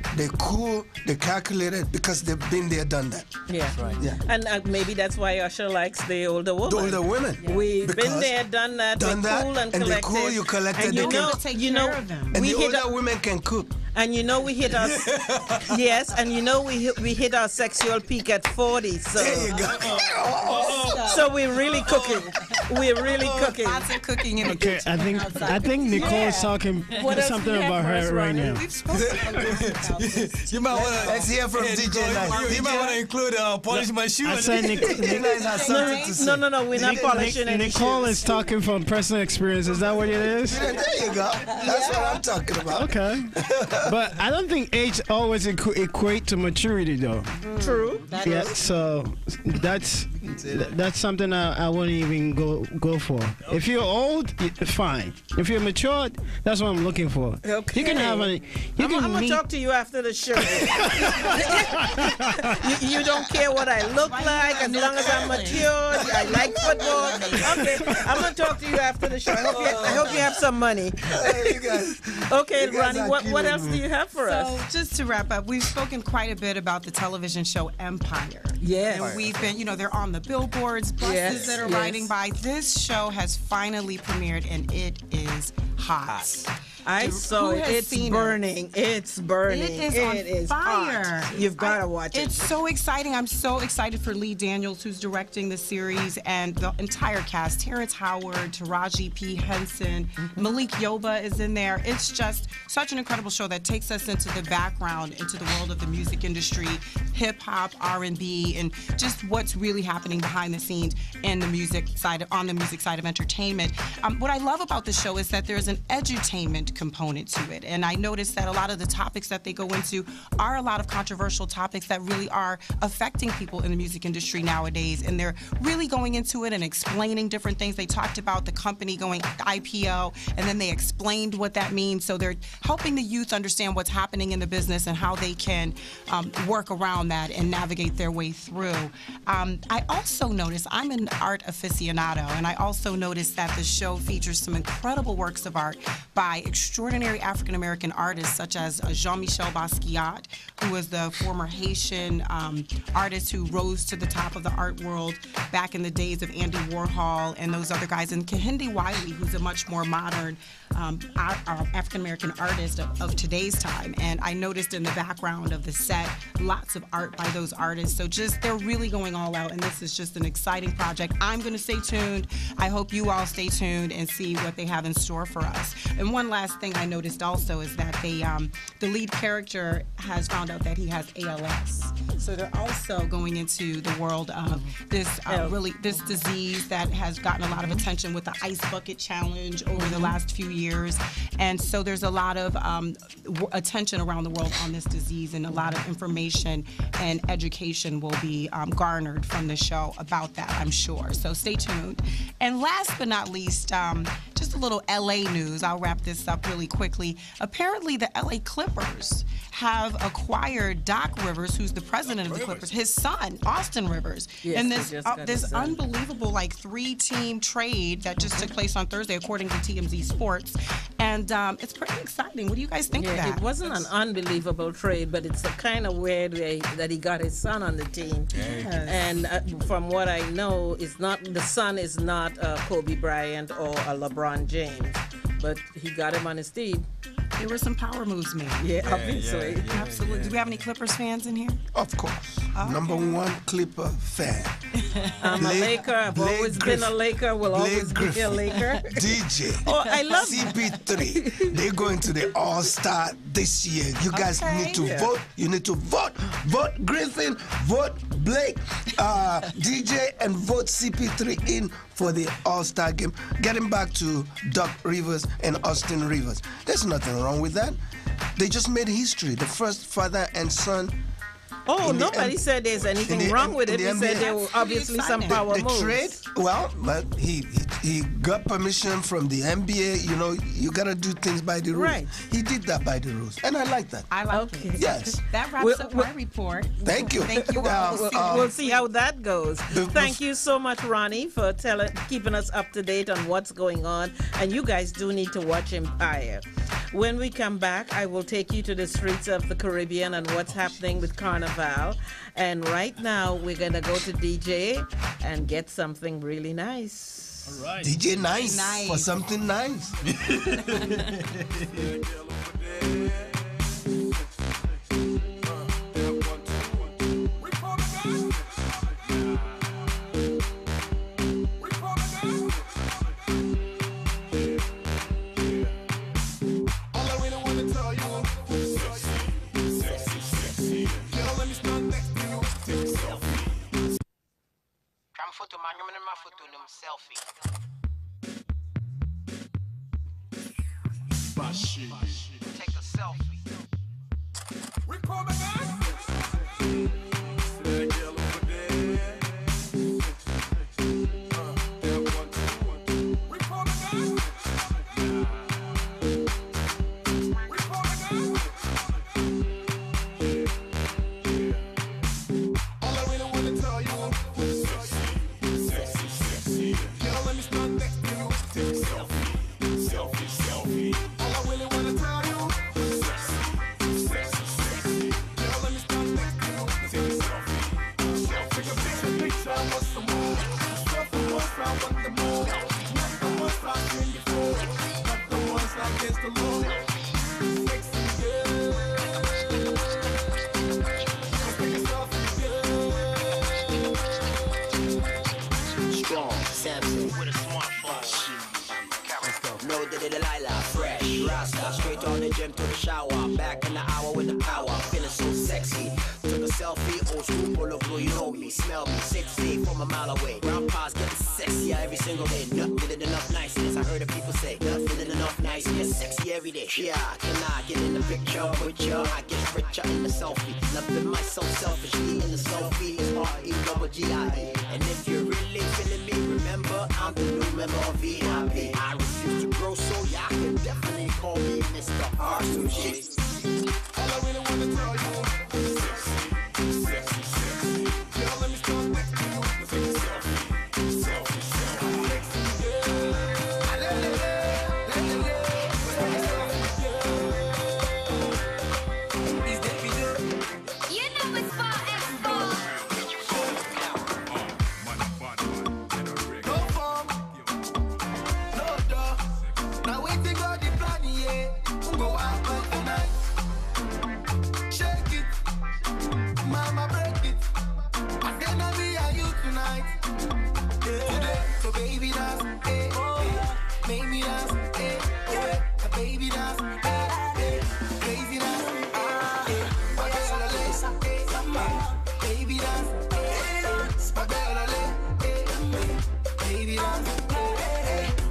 cool, they're calculated because they've been there, done that. Yeah. Right. Yeah. And maybe that's why Usher likes the older woman. The older women. We've been Because there, done that. done we're that, cool and and they're collected. cool, you collected, And they you can- know, Take you care know, of them. And we the hit older women can cook. and you know we hit our yes, and you know we hit our sexual peak at 40. So There you go. so we're really cooking. We're really cooking. Lots of cooking in the Okay, kitchen. I think Nicole is talking What else something do you have about for us, her right Ronnie? now. We've spoken a little bit about this. You might want to. Let's hear from DJ Nice. You might want to include polish my shoe. I said DJ Nice has something to say. No, we're not polishing any Nicole shoes. is talking from personal experience. Is that what it is? There you go. That's what I'm talking about. Okay. But I don't think age always equate to maturity, though. True. Yeah, so that's something I wouldn't even go for. If you're old, fine. If you're matured, that's what I'm looking for. Okay. You can have a. I'm gonna talk to you after the show. you don't care what I look like as long as I'm matured. I like football. Okay, I'm gonna talk to you after the show. I hope you have some money. Okay, you guys Ronnie, are what killing else me. do you have for So, us? just to wrap up, we've spoken quite a bit about the television show Empire. Yes. And we've been, they're on the billboards, buses Yes, that are yes. riding by. This show has finally premiered, and it is hot. I saw Who it. has It's seen it? burning. It's burning. It is on fire. hot. You've got to watch it. It's so exciting. I'm so excited for Lee Daniels, who's directing the series, and the entire cast. Terrence Howard, Taraji P. Henson, Malik Yoba is in there. It's just such an incredible show that takes us into the background, into the world of the music industry, hip-hop, R&B, and just what's really happening behind the scenes in the music side, on the music side of entertainment. What I love about the show is that there's an edutainment component to it, and I noticed that a lot of the topics that they go into are a lot of controversial topics that really are affecting people in the music industry nowadays, and they're really going into it and explaining different things. They talked about the company going IPO, and then they explained what that means, so they're helping the youth understand what's happening in the business and how they can work around that and navigate their way through. I also noticed, I'm an art aficionado, and I also noticed that the show features some incredible works of art by extraordinary African-American artists such as Jean-Michel Basquiat, who was the former Haitian artist who rose to the top of the art world back in the days of Andy Warhol and those other guys, and Kehinde Wiley, who's a much more modern African-American artist of today's time. And I noticed in the background of the set lots of art by those artists. So just, they're really going all out, and this is just an exciting project. I'm going to stay tuned. I hope you all stay tuned and see what they have in store for us. And one last thing I noticed also is that the lead character has found out that he has ALS. So they're also going into the world of this this disease that has gotten a lot of attention with the Ice Bucket Challenge over the last few years. And so there's a lot of attention around the world on this disease, and a lot of information and education will be garnered from the show about that, I'm sure. So stay tuned. And last but not least, just a little LA news. I'll wrap this up really quickly. Apparently, the LA Clippers have acquired Doc Rivers, who's the president of the Clippers, his son, Austin Rivers. Yes, and they just got his this son. unbelievable 3-team trade that just took place on Thursday, according to TMZ Sports. And it's pretty exciting. What do you guys think of that? It wasn't an unbelievable trade, but it's a kind of weird way that he got his son on the team. Yes. And from what I know, the son is not Kobe Bryant or a LeBron James, but he got him on his team. There were some power moves made. Yeah, obviously. Absolutely. Do we have any Clippers fans in here? Of course. Number one Clipper fan. I'm a Laker. I've always been a Laker. Will always be a Laker. DJ. Oh, I love CP3. They're going to the All-Star this year. You guys need to vote. You need to vote. Vote Griffin. Vote Blake. DJ and vote CP3 in for the All-Star game. Getting back to Doc Rivers and Austin Rivers. There's nothing wrong with that. They just made history. The first father and son. Oh, nobody said there's anything wrong with it. They said there were obviously some power the moves. trade, well, but he got permission from the NBA. You know, you gotta do things by the rules. Right. He did that by the rules, and I like that. I like it. Yes. That wraps up my report. Thank you. Thank you. We'll see how that goes. Thank you so much, Ronnie, for keeping us up to date on what's going on. And you guys do need to watch Empire. When we come back, I will take you to the streets of the Caribbean and what's happening with Carnival. And right now, we're going to go to DJ and get something really nice. All right. DJ nice. For something nice. Take a selfie. Strong, Samson with a smartphone. No Delilah, fresh, Rasta, straight on the gym to the shower. Back in the hour with the power, feeling so sexy. Took a selfie, old school full of blue, you know me, smell me, 6 feet from a mile away. Grandpa's getting sexier every single day. Not feeling enough niceness, I heard the people say. Not feeling enough niceness, sexy every day. Yeah, can I get in the picture with you? I get richer in the selfie. Loving myself selfishly in the selfie. It's R-E-double-G-I-E. And if you're really feeling me, remember I'm the new member of VIP. I refuse to grow, so y'all can definitely call me Mr. R2G. All I really wanna tell you, sexy, sexy, sexy. Girl, let me start next to you. Let's take a selfie, selfie, selfie. Sexy girl. You know it's far and far. Go farm, no door. Now we take all the plan, yeah. Go out tonight. Shake it, mama break it. I'm gonna be a you tonight. Today, so baby dance, eh, make me dance, yeah. Baby dance, crazy dance, baby dance, baby dance,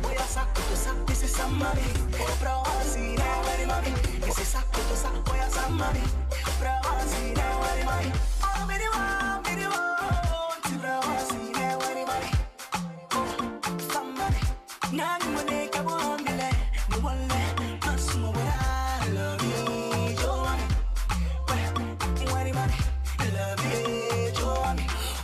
voy a saco tu saco, this is some money. Pro así, now very money. Ese saco tu saco, voy a some money. Pro así, now very money. Oh, mini one, pro así, now very money. Some money, nani money, kabo ambile, no one let, plus more what I love you, Joanne. Money, love you, Joanne.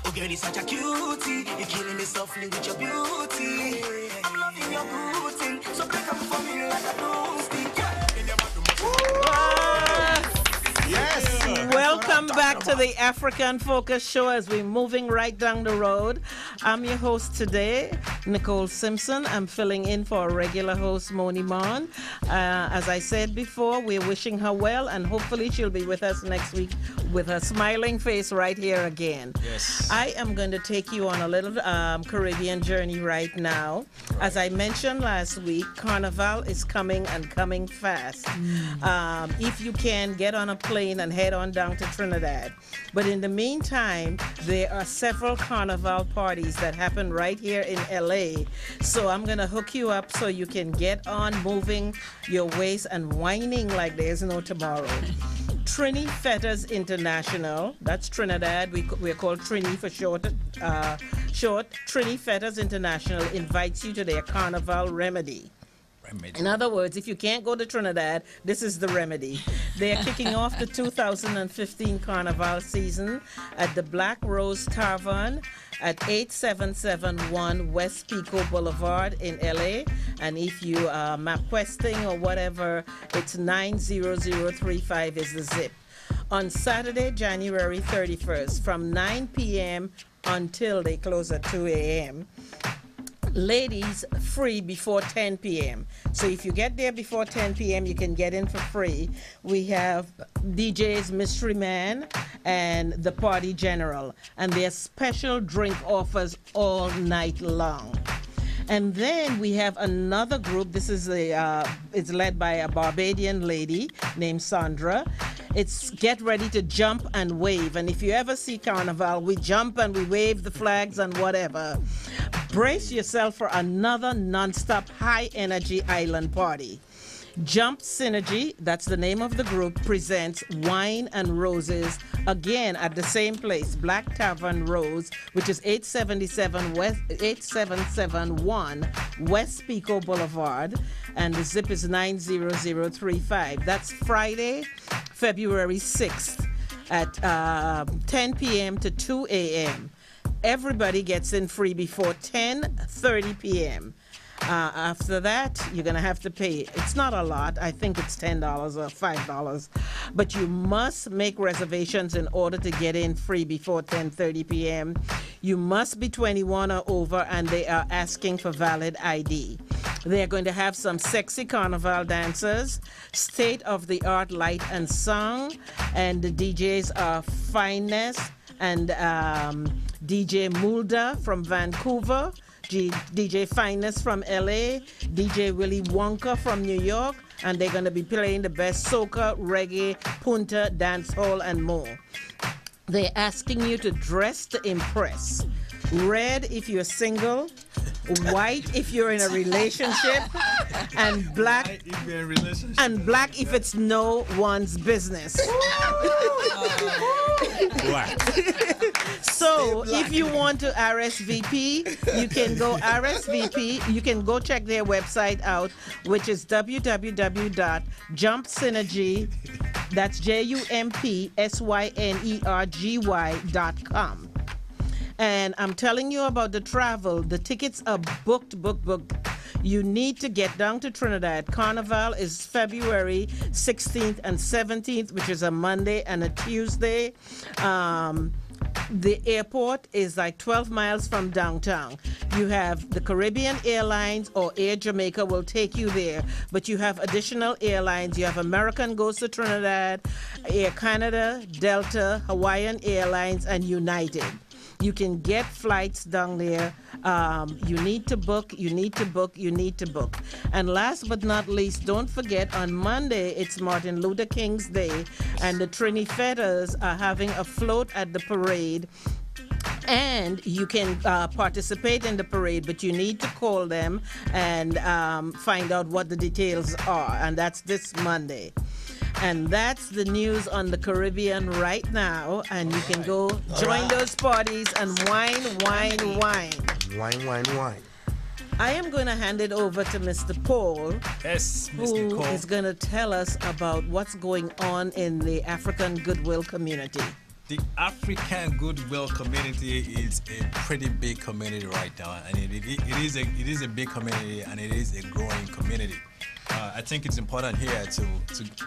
Oh, girl, you're such a cutie. You're killing me softly with your beauty. I'm loving your booting, so break up for me like a broomstick. Yes. Welcome back to the African Focus Show as we're moving right down the road. I'm your host today, Nicole Simpson. I'm filling in for our regular host, Moni Mon. As I said before, we're wishing her well, and hopefully she'll be with us next week with her smiling face right here again. Yes. I am going to take you on a little Caribbean journey right now. As I mentioned last week, Carnival is coming and coming fast. If you can, get on a plane and head on down to Trinidad Trinidad. But in the meantime, there are several carnival parties that happen right here in LA. So I'm going to hook you up so you can get on moving your waist and whining like there's no tomorrow. Trini Fetters International, that's Trinidad, we're called Trini for short. Trini Fetters International invites you to their Carnival Remedy. In other words, if you can't go to Trinidad, this is the remedy. They are kicking off the 2015 Carnival season at the Black Rose Tavern at 8771 West Pico Boulevard in LA. And if you map questing or whatever, it's 90035 is the zip. On Saturday, January 31st, from 9 p.m. until they close at 2 a.m., ladies free before 10 p.m. So if you get there before 10 p.m., you can get in for free. We have DJs Mystery Man and the Party General, and their special drink offers all night long. And then we have another group. This is it's led by a Barbadian lady named Sandra. It's Get Ready to Jump and Wave. And if you ever see Carnival, we jump and we wave the flags and whatever. Brace yourself for another non-stop high-energy island party. Jump Synergy, that's the name of the group, presents Wine and Roses again at the same place, Black Tavern Rose, which is 8771 West Pico Boulevard, and the zip is 90035. That's Friday, February 6th at 10 p.m. to 2 a.m. Everybody gets in free before 10:30 p.m. After that, you're going to have to pay. It's not a lot. I think it's $10 or $5. But you must make reservations in order to get in free before 10:30 p.m. You must be 21 or over, and they are asking for valid ID. They're going to have some sexy carnival dancers, state-of-the-art light and song, and the DJs are Fineness and DJ Mulder from Vancouver, DJ Finest from LA, DJ Willy Wonka from New York, and they're going to be playing the best soca, reggae, punta, dancehall, and more. They're asking you to dress to impress. Red if you're single, white if you're in a relationship, and black if it's no one's business. Black. So if you want to RSVP, you can go RSVP. You can go check their website out, which is www.jumpsynergy. That's JUMPSYNERGY.com. And I'm telling you about the travel. The tickets are booked. You need to get down to Trinidad. Carnival is February 16th and 17th, which is a Monday and a Tuesday. The airport is like 12 miles from downtown. You have the Caribbean Airlines or Air Jamaica will take you there, but you have additional airlines. You have American goes to Trinidad, Air Canada, Delta, Hawaiian Airlines, and United. You can get flights down there. You need to book. And last but not least, don't forget on Monday, it's Martin Luther King's Day, and the Trini Fetters are having a float at the parade. And you can participate in the parade, but you need to call them and find out what the details are. And that's this Monday. And that's the news on the Caribbean right now. And you can go join those parties and wine. Wine. I am going to hand it over to Mr. Paul. Yes, Mr. Who Cole. is going to tell us about what's going on in the African Goodwill community. The African Goodwill community is a pretty big community right now, and it is a big community, and it is a growing community. I think it's important here to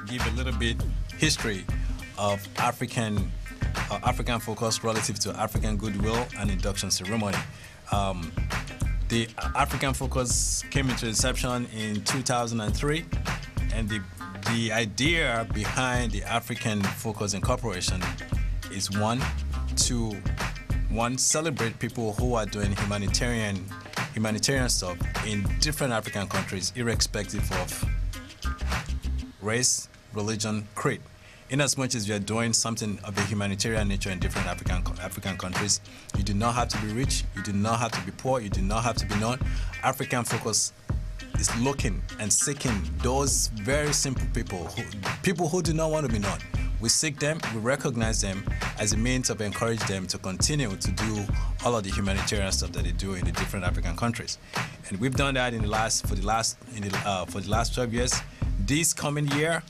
give a little bit history of African focus relative to African Goodwill and induction ceremony. The African focus came into inception in 2003, and the idea behind the African Focus Incorporation is one, celebrate people who are doing humanitarian stuff in different African countries, irrespective of race, religion, creed. in as much as we are doing something of a humanitarian nature in different African countries, you do not have to be rich, you do not have to be poor, you do not have to be known. African Focus is looking and seeking those very simple people who do not want to be known. We seek them, we recognize them as a means of encourage them to continue to do all of the humanitarian stuff that they do in the different African countries. And we've done that for the last 12 years. This coming year,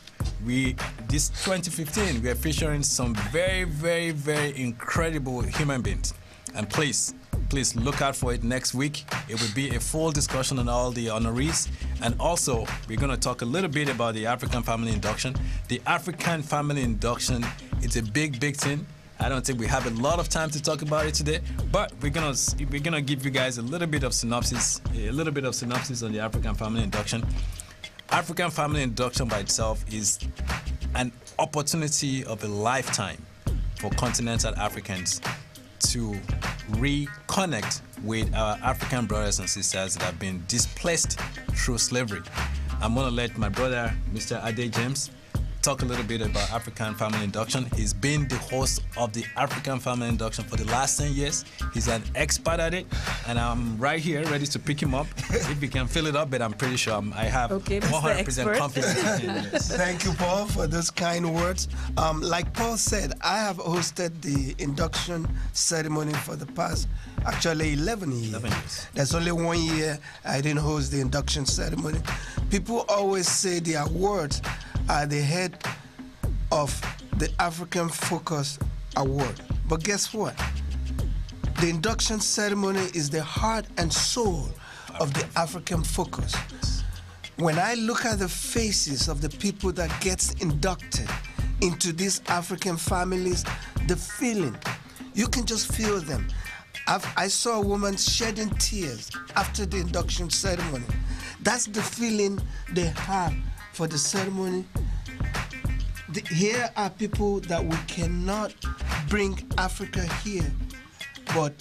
this 2015, we are featuring some very, very, very incredible human beings. And please look out for it next week. It will be a full discussion on all the honorees. And also, we're going to talk a little bit about the African Family Induction. The African Family Induction, it's a big, big thing. I don't think we have a lot of time to talk about it today, but we're gonna give you guys a little bit of synopsis on the African Family Induction. African Family Induction by itself is an opportunity of a lifetime for continental Africans to reconnect with our African brothers and sisters that have been displaced through slavery. I'm gonna let my brother, Mr. Ade James, talk a little bit about African Family Induction. He's been the host of the African Family Induction for the last 10 years. He's an expert at it, and I'm right here ready to pick him up if we can fill it up, but I'm pretty sure I have 100% confidence in him. Thank you, Paul, for those kind words. Like Paul said, I have hosted the induction ceremony for the past, actually 11 years. 11 years. There's only 1 year I didn't host the induction ceremony. People always say the awards are the head of the African Focus Award. But guess what? The induction ceremony is the heart and soul of the African Focus. When I look at the faces of the people that gets inducted into these African families, the feeling, you can just feel them. I saw a woman shedding tears after the induction ceremony. That's the feeling they have for the ceremony. Here are people that we cannot bring Africa here, but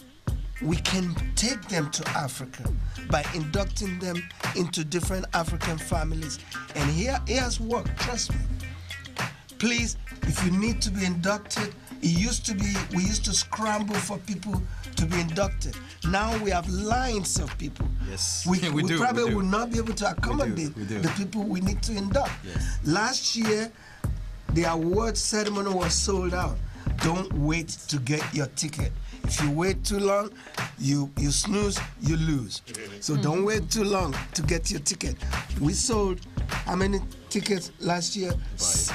we can take them to Africa by inducting them into different African families. And here's what, trust me. Please, if you need to be inducted, we used to scramble for people to be inducted. Now we have lines of people. Yes, we probably will not be able to accommodate the people we need to induct. Yes. Last year, the award ceremony was sold out. Don't wait to get your ticket. If you wait too long, you snooze, you lose. So don't wait too long to get your ticket. We sold how many tickets last year?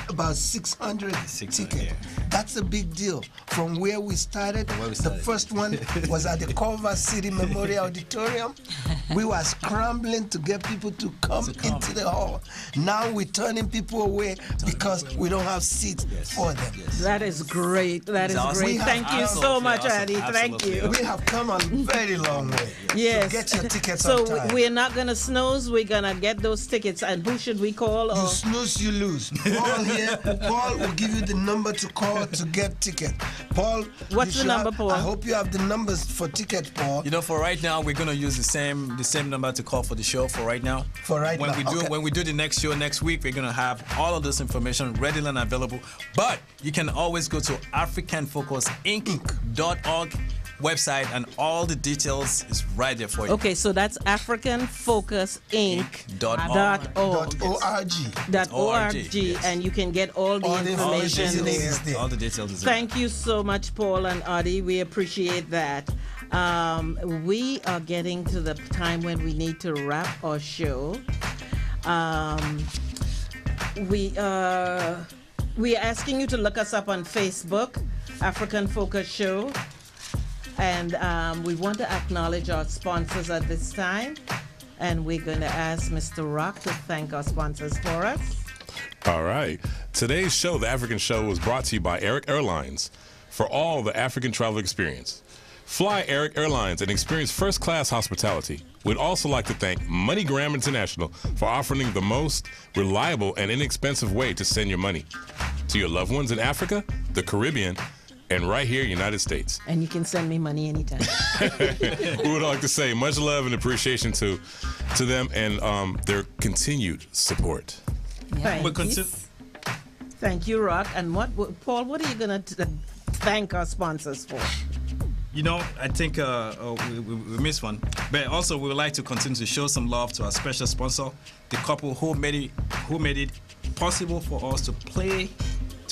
About 600 tickets. Yeah. That's a big deal. From where we started, the first one was at the Culver City Memorial Auditorium. We were scrambling to get people to come into the hall. Now we're turning people away because we don't have seats for them. Yes. That is great. That is great. Thank you so much, Adi. Thank you. We have come a very long way. Yes. So get your tickets on time. So we're not going to snooze. We're going to get those tickets. And who should we call? You snooze, you lose. Paul here. Paul will give you the number to call to get ticket. Paul, what's the number, Paul? I hope you have the numbers for ticket, Paul. You know, for right now, we're gonna use the same number to call for the show. For right now. For right now. When we do the next show next week, we're gonna have all of this information readily and available. But you can always go to AfricanFocusInc.org website, and all the details is right there for you. Okay, so that's AfricanFocusInc.org, and you can get all the information there. All the details is there. Thank you so much, Paul and Adi. We appreciate that. We are getting to the time when we need to wrap our show. We are asking you to look us up on Facebook, African Focus Show. And we want to acknowledge our sponsors at this time. And we're going to ask Mr. Rock to thank our sponsors for us. All right. Today's show, The African Show, was brought to you by Eric Airlines for all the African travel experience. Fly Eric Airlines and experience first-class hospitality. We'd also like to thank MoneyGram International for offering the most reliable and inexpensive way to send your money to your loved ones in Africa, the Caribbean, and right here, United States. And you can send me money anytime. We would like to say much love and appreciation to them and their continued support. We'll Thank you, Rock. And Paul, what are you going to thank our sponsors for? You know, I think we missed one. But also, we would like to continue to show some love to our special sponsor, the couple who made it possible for us to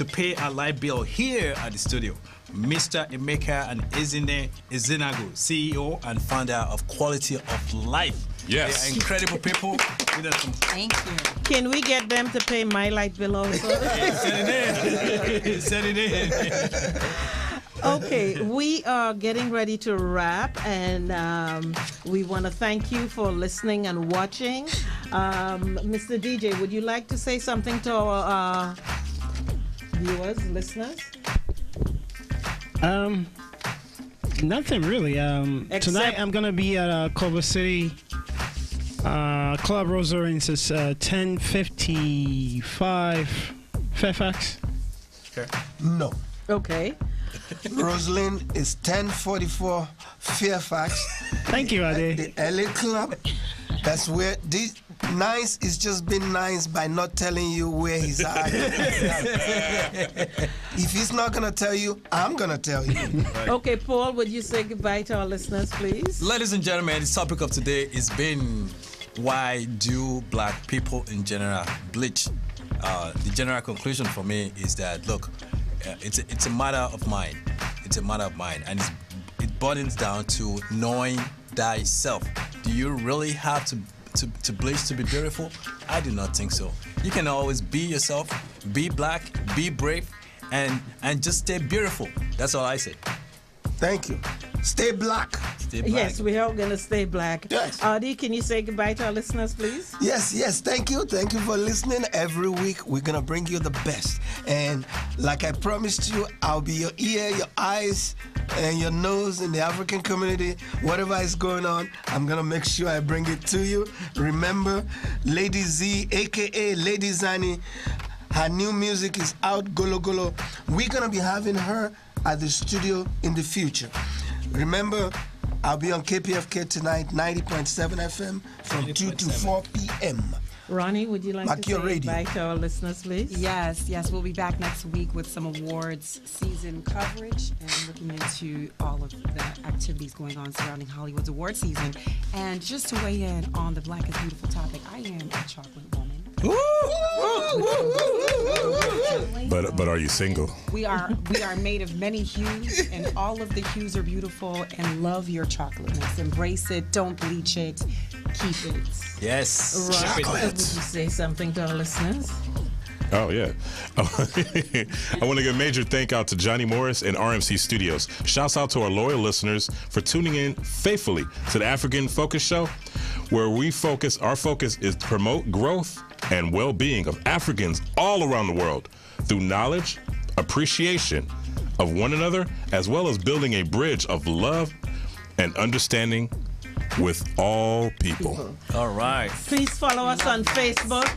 pay our light bill here at the studio. Mr. Emeka and Ezinne Ezenago, CEO and founder of Quality of Life. Yes. They are incredible people. Thank you. Can we get them to pay my light bill also? Send it in. Okay, we are getting ready to wrap, and we want to thank you for listening and watching. Mr. DJ, would you like to say something to our viewers, listeners? Nothing really. Tonight I'm gonna be at Culver City Club Rosary. It's 1055 Fairfax. Okay. No. Okay. Rosalind is 1044 Fairfax. Thank you, Ade. The LA Club. That's where this nice is just been nice by not telling you where he's at. If he's not gonna tell you, I'm gonna tell you. Right. Okay, Paul, would you say goodbye to our listeners, please? Ladies and gentlemen, the topic of today has been why do black people in general bleach? The general conclusion for me is that look, it's a matter of mind. It's a matter of mind, and it boils down to knowing thyself. Do you really have to bleach to be beautiful? I do not think so. You can always be yourself, be black, be brave, and just stay beautiful. That's all I say. Thank you. Stay black. Stay black. Yes, we are going to stay black. Yes. Adi, can you say goodbye to our listeners, please? Yes. Thank you. Thank you for listening. Every week, we're going to bring you the best. And like I promised you, I'll be your ear, your eyes, and your nose in the African community. Whatever is going on, I'm going to make sure I bring it to you. Remember, Lady Z, a.k.a. Lady Zani, her new music is out, Golo Golo. We're going to be having her at the studio in the future. Remember, I'll be on KPFK tonight, 90.7 FM from 2 to 4 p.m. Ronnie, would you like to say Radio. goodbye to our listeners, please? Yes. We'll be back next week with some awards season coverage and looking into all of the activities going on surrounding Hollywood's award season. And just to weigh in on the Black is Beautiful topic, I am a chocolate woman. But are you single? We are made of many hues, and all of the hues are beautiful. And love your chocolateness. Embrace it. Don't bleach it. Keep it. Yes. Right. Would you say something to our listeners? Oh, yeah. I want to give a major thank out to Johnny Morris and RMC Studios. Shouts out to our loyal listeners for tuning in faithfully to the African Focus Show, where our focus is to promote growth and well-being of Africans all around the world through knowledge, appreciation of one another, as well as building a bridge of love and understanding with all people. All right. Please follow us on Facebook.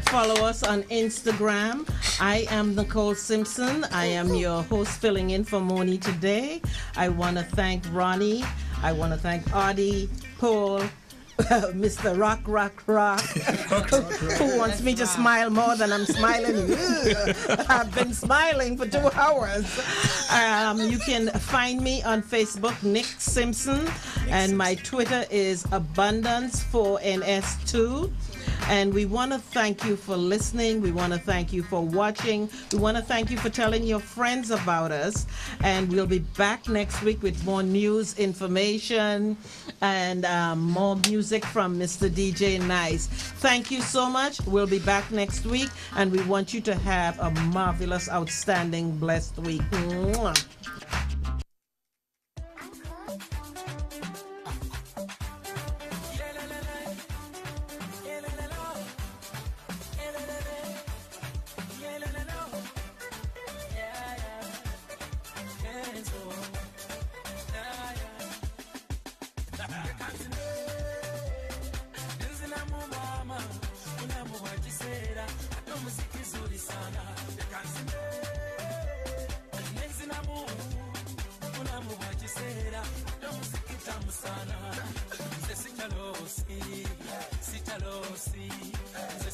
Follow us on Instagram. I am Nicole Simpson. I am your host filling in for Moni today. I want to thank Ronnie. I want to thank Audie, Paul, Mr. Rock, who wants me to smile more than I'm smiling. I've been smiling for 2 hours. You can find me on Facebook, Nick Simpson, and my Twitter is Abundance4NS2. And we want to thank you for listening. We want to thank you for watching. We want to thank you for telling your friends about us. And we'll be back next week with more news, information, and more music from Mr. DJ Nice. Thank you so much. We'll be back next week. And we want you to have a marvelous, outstanding, blessed week. Mwah.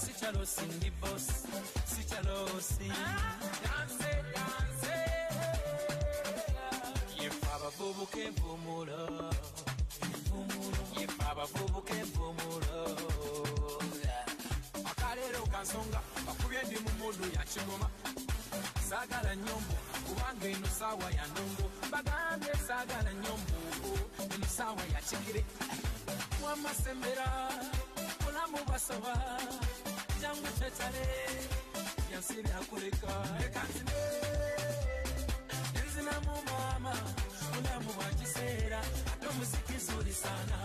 Sitalosi, ndi boss. chichalosi danse danse yefaba bubuke vumulo yefaba bubuke vumulo akalero kansonga bakubye ndi mu mundu ya kingoma sagala nyombo kubanga eno sawa ya ndongo bagambye sagala nyombo eno sawa ya kigire wamasembera mulamu basaba jangu tetale yansiri akuleka leka nzine nzina mu mama mulamu wa kiseera ate omuziki zuri sana